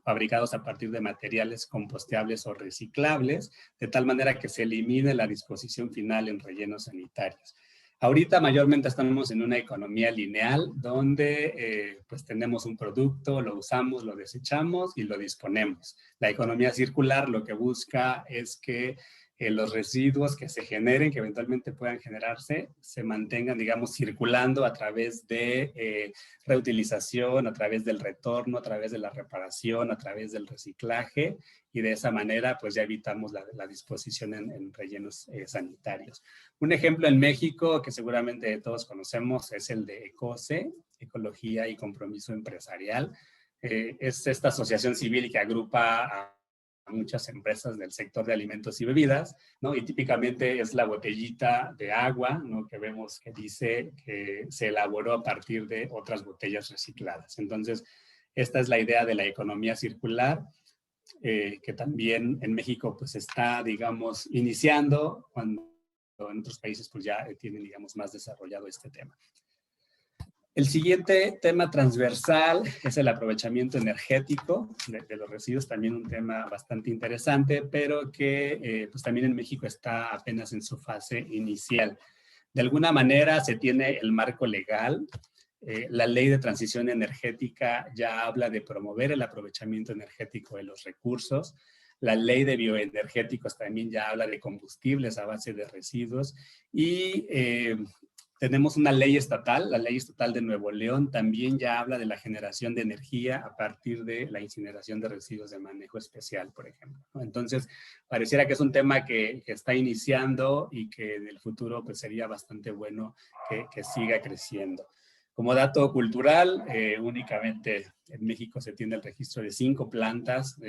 Speaker 2: fabricados a partir de materiales composteables o reciclables, de tal manera que se elimine la disposición final en rellenos sanitarios. Ahorita mayormente estamos en una economía lineal donde pues tenemos un producto, lo usamos, lo desechamos y lo disponemos. La economía circular lo que busca es que los residuos que se generen, que eventualmente puedan generarse, se mantengan, digamos, circulando a través de reutilización, a través del retorno, a través de la reparación, a través del reciclaje, y de esa manera pues ya evitamos la disposición en rellenos sanitarios. Un ejemplo en México que seguramente todos conocemos es el de ECOCE, Ecología y Compromiso Empresarial. Es esta asociación civil que agrupa a muchas empresas del sector de alimentos y bebidas, ¿no? Y típicamente es la botellita de agua, ¿no? Que vemos que dice que se elaboró a partir de otras botellas recicladas. Entonces, esta es la idea de la economía circular, que también en México pues está, digamos, iniciando, cuando en otros países pues ya tienen, digamos, más desarrollado este tema. El siguiente tema transversal es el aprovechamiento energético de los residuos, también un tema bastante interesante, pero que pues también en México está apenas en su fase inicial. De alguna manera se tiene el marco legal, la ley de transición energética ya habla de promover el aprovechamiento energético de los recursos, la ley de bioenergéticos también ya habla de combustibles a base de residuos y tenemos una ley estatal, la ley estatal de Nuevo León también ya habla de la generación de energía a partir de la incineración de residuos de manejo especial, por ejemplo, ¿no? Entonces, pareciera que es un tema que está iniciando y que en el futuro pues, sería bastante bueno que siga creciendo. Como dato cultural, únicamente en México se tiene el registro de 5 plantas,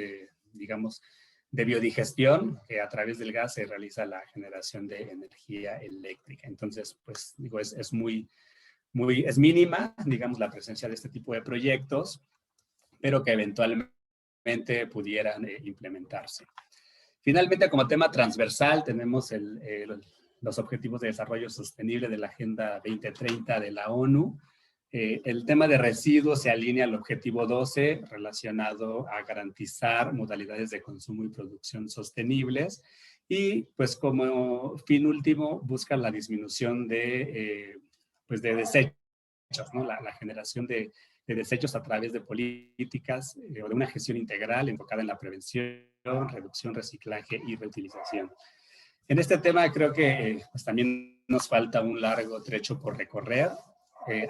Speaker 2: digamos, de biodigestión, que a través del gas se realiza la generación de energía eléctrica. Entonces, pues digo, es mínima, digamos, la presencia de este tipo de proyectos, pero que eventualmente pudieran implementarse. Finalmente, como tema transversal, tenemos los Objetivos de Desarrollo Sostenible de la Agenda 2030 de la ONU, El tema de residuos se alinea al objetivo 12 relacionado a garantizar modalidades de consumo y producción sostenibles y pues como fin último busca la disminución de desechos, ¿no? La generación de desechos a través de políticas o de una gestión integral enfocada en la prevención, reducción, reciclaje y reutilización. En este tema creo que pues también nos falta un largo trecho por recorrer.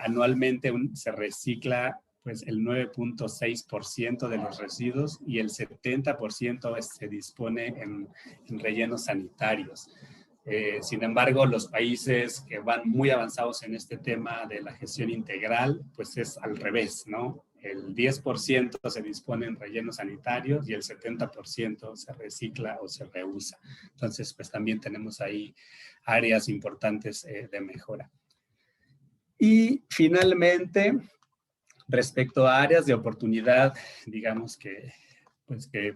Speaker 2: Anualmente se recicla pues el 9.6% de los residuos y el 70% se dispone en rellenos sanitarios. Sin embargo, los países que van muy avanzados en este tema de la gestión integral, pues es al revés, ¿no? El 10% se dispone en rellenos sanitarios y el 70% se recicla o se reusa. Entonces, pues también tenemos ahí áreas importantes de mejora. Y finalmente, respecto a áreas de oportunidad, digamos que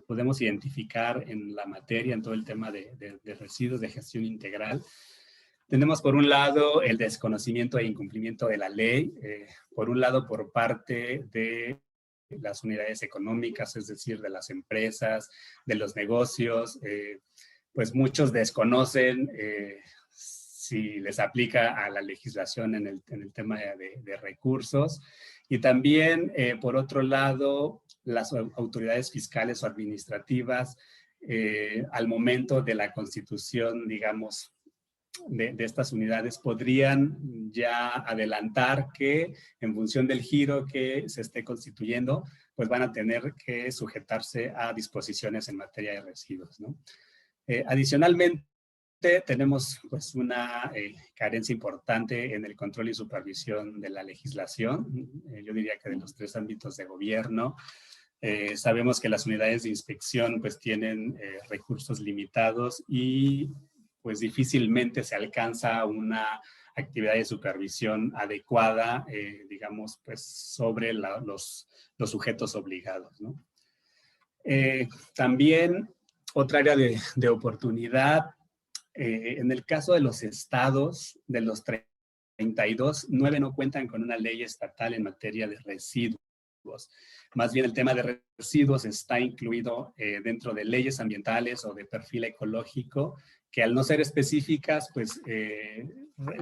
Speaker 2: podemos identificar en la materia, en todo el tema de residuos de gestión integral. Tenemos por un lado el desconocimiento e incumplimiento de la ley, por un lado por parte de las unidades económicas, es decir, de las empresas, de los negocios, pues muchos desconocen si les aplica a la legislación en el tema de recursos. Y también, por otro lado, las autoridades fiscales o administrativas, al momento de la constitución, digamos, de estas unidades, podrían ya adelantar que en función del giro que se esté constituyendo, pues van a tener que sujetarse a disposiciones en materia de residuos, ¿no? Adicionalmente, tenemos pues una carencia importante en el control y supervisión de la legislación, yo diría que de los 3 ámbitos de gobierno. Sabemos que las unidades de inspección pues tienen recursos limitados y pues difícilmente se alcanza una actividad de supervisión adecuada, digamos, pues sobre los sujetos obligados, ¿no? También otra área de oportunidad. En el caso de los estados, de los 32, 9 no cuentan con una ley estatal en materia de residuos. Más bien el tema de residuos está incluido dentro de leyes ambientales o de perfil ecológico, que al no ser específicas, pues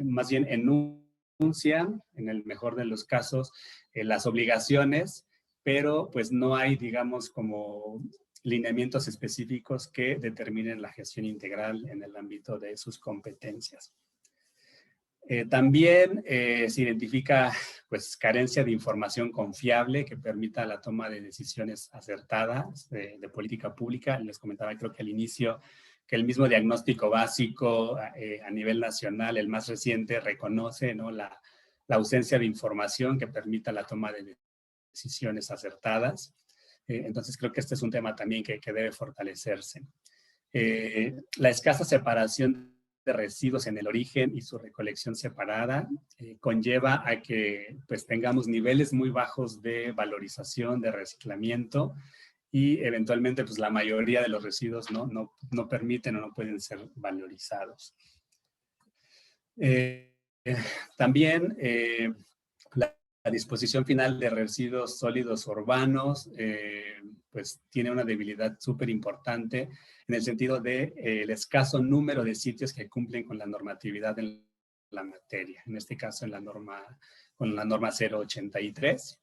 Speaker 2: más bien enuncian, en el mejor de los casos, las obligaciones, pero pues no hay, digamos, como lineamientos específicos que determinen la gestión integral en el ámbito de sus competencias. También se identifica pues, carencia de información confiable que permita la toma de decisiones acertadas de política pública. Les comentaba, creo que al inicio, que el mismo diagnóstico básico a nivel nacional, el más reciente, reconoce, ¿no?, la ausencia de información que permita la toma de decisiones acertadas. Entonces creo que este es un tema también que debe fortalecerse. La escasa separación de residuos en el origen y su recolección separada conlleva a que pues, tengamos niveles muy bajos de valorización, de reciclamiento y eventualmente pues, la mayoría de los residuos no permiten o no pueden ser valorizados. También la disposición final de residuos sólidos urbanos pues tiene una debilidad súper importante en el sentido de el escaso número de sitios que cumplen con la normatividad en la materia. En este caso con la norma 083.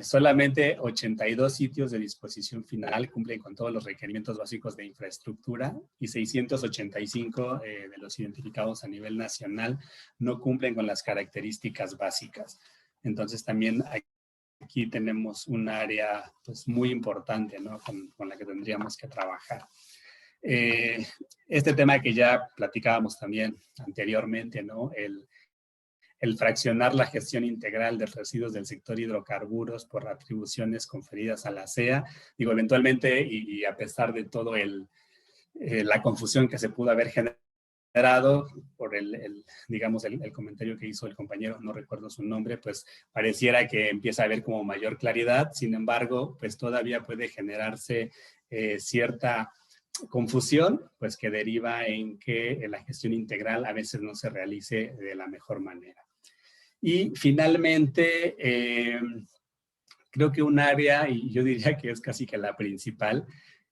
Speaker 2: Solamente 82 sitios de disposición final cumplen con todos los requerimientos básicos de infraestructura y 685 de los identificados a nivel nacional no cumplen con las características básicas. Entonces también aquí tenemos un área pues, muy importante, ¿no?, con la que tendríamos que trabajar. Este tema que ya platicábamos también anteriormente, ¿no?, el fraccionar la gestión integral de residuos del sector hidrocarburos por atribuciones conferidas a la CEA. Digo, eventualmente, y a pesar de todo la confusión que se pudo haber generado por digamos, el comentario que hizo el compañero, no recuerdo su nombre, pues pareciera que empieza a haber como mayor claridad. Sin embargo, pues todavía puede generarse cierta confusión, pues que deriva en que la gestión integral a veces no se realice de la mejor manera. Y finalmente, creo que un área, y yo diría que es casi que la principal,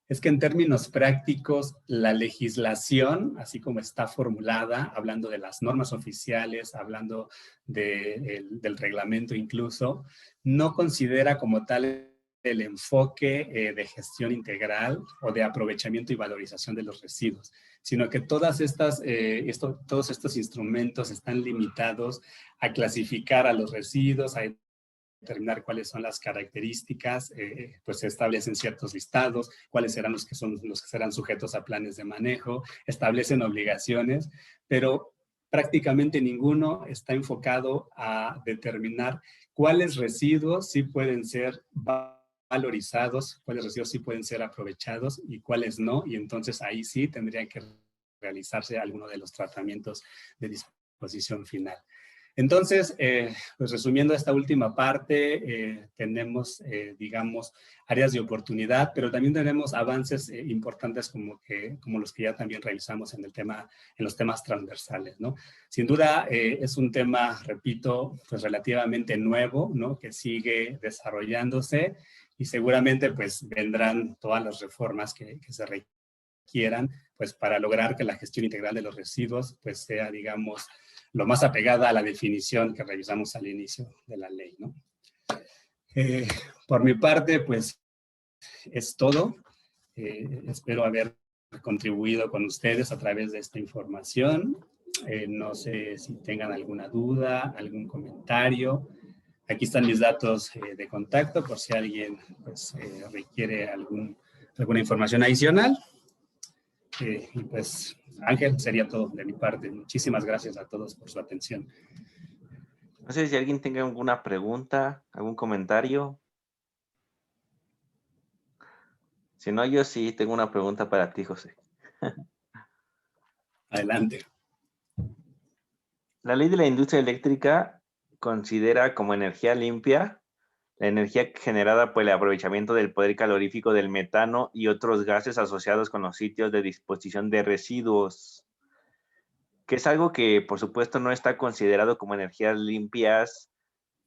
Speaker 2: es que en términos prácticos, la legislación, así como está formulada, hablando de las normas oficiales, hablando del reglamento incluso, no considera como tal el enfoque de gestión integral o de aprovechamiento y valorización de los residuos, sino que todos estos instrumentos están limitados a clasificar a los residuos, a determinar cuáles son las características, pues se establecen ciertos listados, cuáles serán los que serán sujetos a planes de manejo, establecen obligaciones, pero prácticamente ninguno está enfocado a determinar cuáles residuos sí pueden ser valorizados, cuáles residuos sí pueden ser aprovechados y cuáles no, y entonces ahí sí tendría que realizarse alguno de los tratamientos de disposición final. Entonces, pues resumiendo esta última parte, tenemos, digamos, áreas de oportunidad, pero también tenemos avances importantes como los que ya también realizamos en los temas transversales, ¿no? Sin duda, es un tema, repito, pues relativamente nuevo, ¿no? Que sigue desarrollándose y seguramente, pues, vendrán todas las reformas que se requieran, pues, para lograr que la gestión integral de los residuos, pues, sea, digamos, lo más apegada a la definición que revisamos al inicio de la ley, ¿no? Por mi parte, pues, es todo. Espero haber contribuido con ustedes a través de esta información. No sé si tengan alguna duda, algún comentario. Aquí están mis datos de contacto por si alguien pues, requiere alguna información adicional. Y pues, Ángel, sería todo de mi parte. Muchísimas gracias a todos por su atención.
Speaker 3: No sé si alguien tenga alguna pregunta, algún comentario. Si no, yo sí tengo una pregunta para ti, José.
Speaker 2: Adelante.
Speaker 3: La ley de la industria eléctrica considera como energía limpia la energía generada por el aprovechamiento del poder calorífico del metano y otros gases asociados con los sitios de disposición de residuos, que es algo que, por supuesto, no está considerado como energías limpias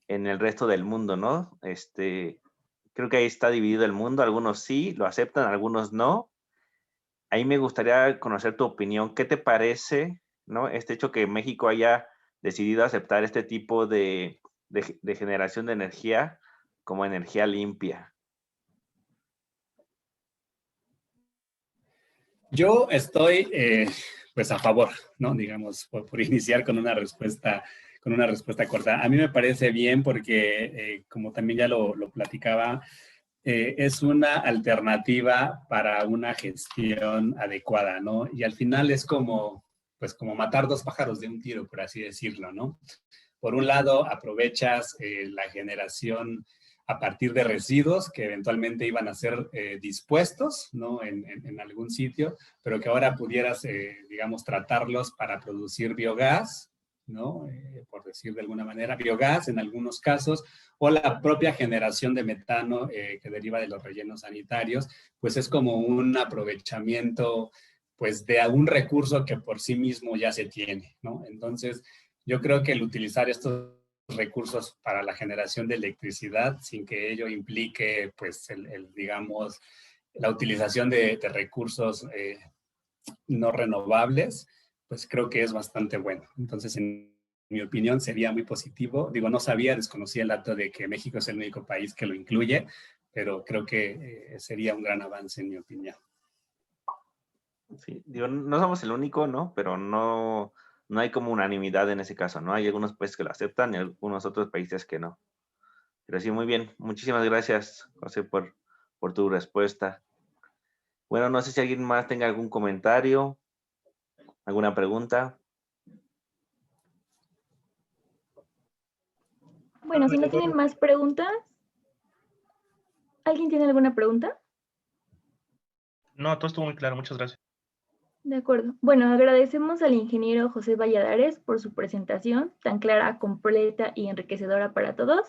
Speaker 3: en el resto del mundo, ¿no? Creo que ahí está dividido el mundo. Algunos sí lo aceptan, algunos no. Ahí me gustaría conocer tu opinión. ¿Qué te parece, ¿no? Este hecho que México haya decidido aceptar este tipo de generación de energía como energía limpia.
Speaker 2: Yo estoy pues a favor, ¿no? Digamos, por iniciar con una respuesta corta. A mí me parece bien porque, como también ya lo platicaba, es una alternativa para una gestión adecuada, ¿no? Y al final es como matar dos pájaros de un tiro, por así decirlo, ¿no? Por un lado, aprovechas la generación a partir de residuos que eventualmente iban a ser dispuestos, ¿no? en algún sitio, pero que ahora pudieras, digamos, tratarlos para producir biogás, ¿no? Por decir de alguna manera, biogás en algunos casos, o la propia generación de metano que deriva de los rellenos sanitarios, pues es como un aprovechamiento, pues, de algún recurso que por sí mismo ya se tiene, ¿no? Entonces, yo creo que el utilizar estos recursos para la generación de electricidad sin que ello implique, pues, digamos, la utilización de recursos no renovables, pues creo que es bastante bueno. Entonces, en mi opinión, sería muy positivo. Digo, no sabía, desconocía el dato de que México es el único país que lo incluye, pero creo que sería un gran avance, en mi opinión.
Speaker 3: Sí, digo, no somos el único, ¿no? Pero no hay como unanimidad en ese caso, ¿no? Hay algunos países que lo aceptan y algunos otros países que no. Pero sí, muy bien. Muchísimas gracias, José, por tu respuesta. Bueno, no sé si alguien más tenga algún comentario, alguna pregunta.
Speaker 1: Bueno, si no tienen más preguntas, ¿alguien tiene alguna pregunta?
Speaker 6: No, todo estuvo muy claro. Muchas gracias.
Speaker 1: De acuerdo. Bueno, agradecemos al ingeniero José Valladares por su presentación tan clara, completa y enriquecedora para todos.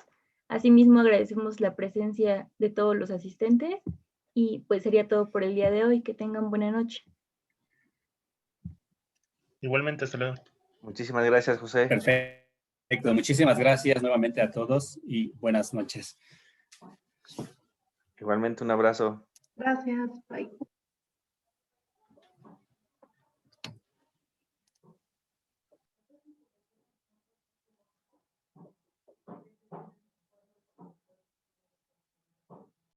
Speaker 1: Asimismo, agradecemos la presencia de todos los asistentes y pues sería todo por el día de hoy. Que tengan buena noche.
Speaker 6: Igualmente, hasta luego.
Speaker 3: Muchísimas gracias, José.
Speaker 2: Perfecto. Perfecto, muchísimas gracias nuevamente a todos y buenas noches.
Speaker 3: Igualmente un abrazo.
Speaker 4: Gracias. Bye.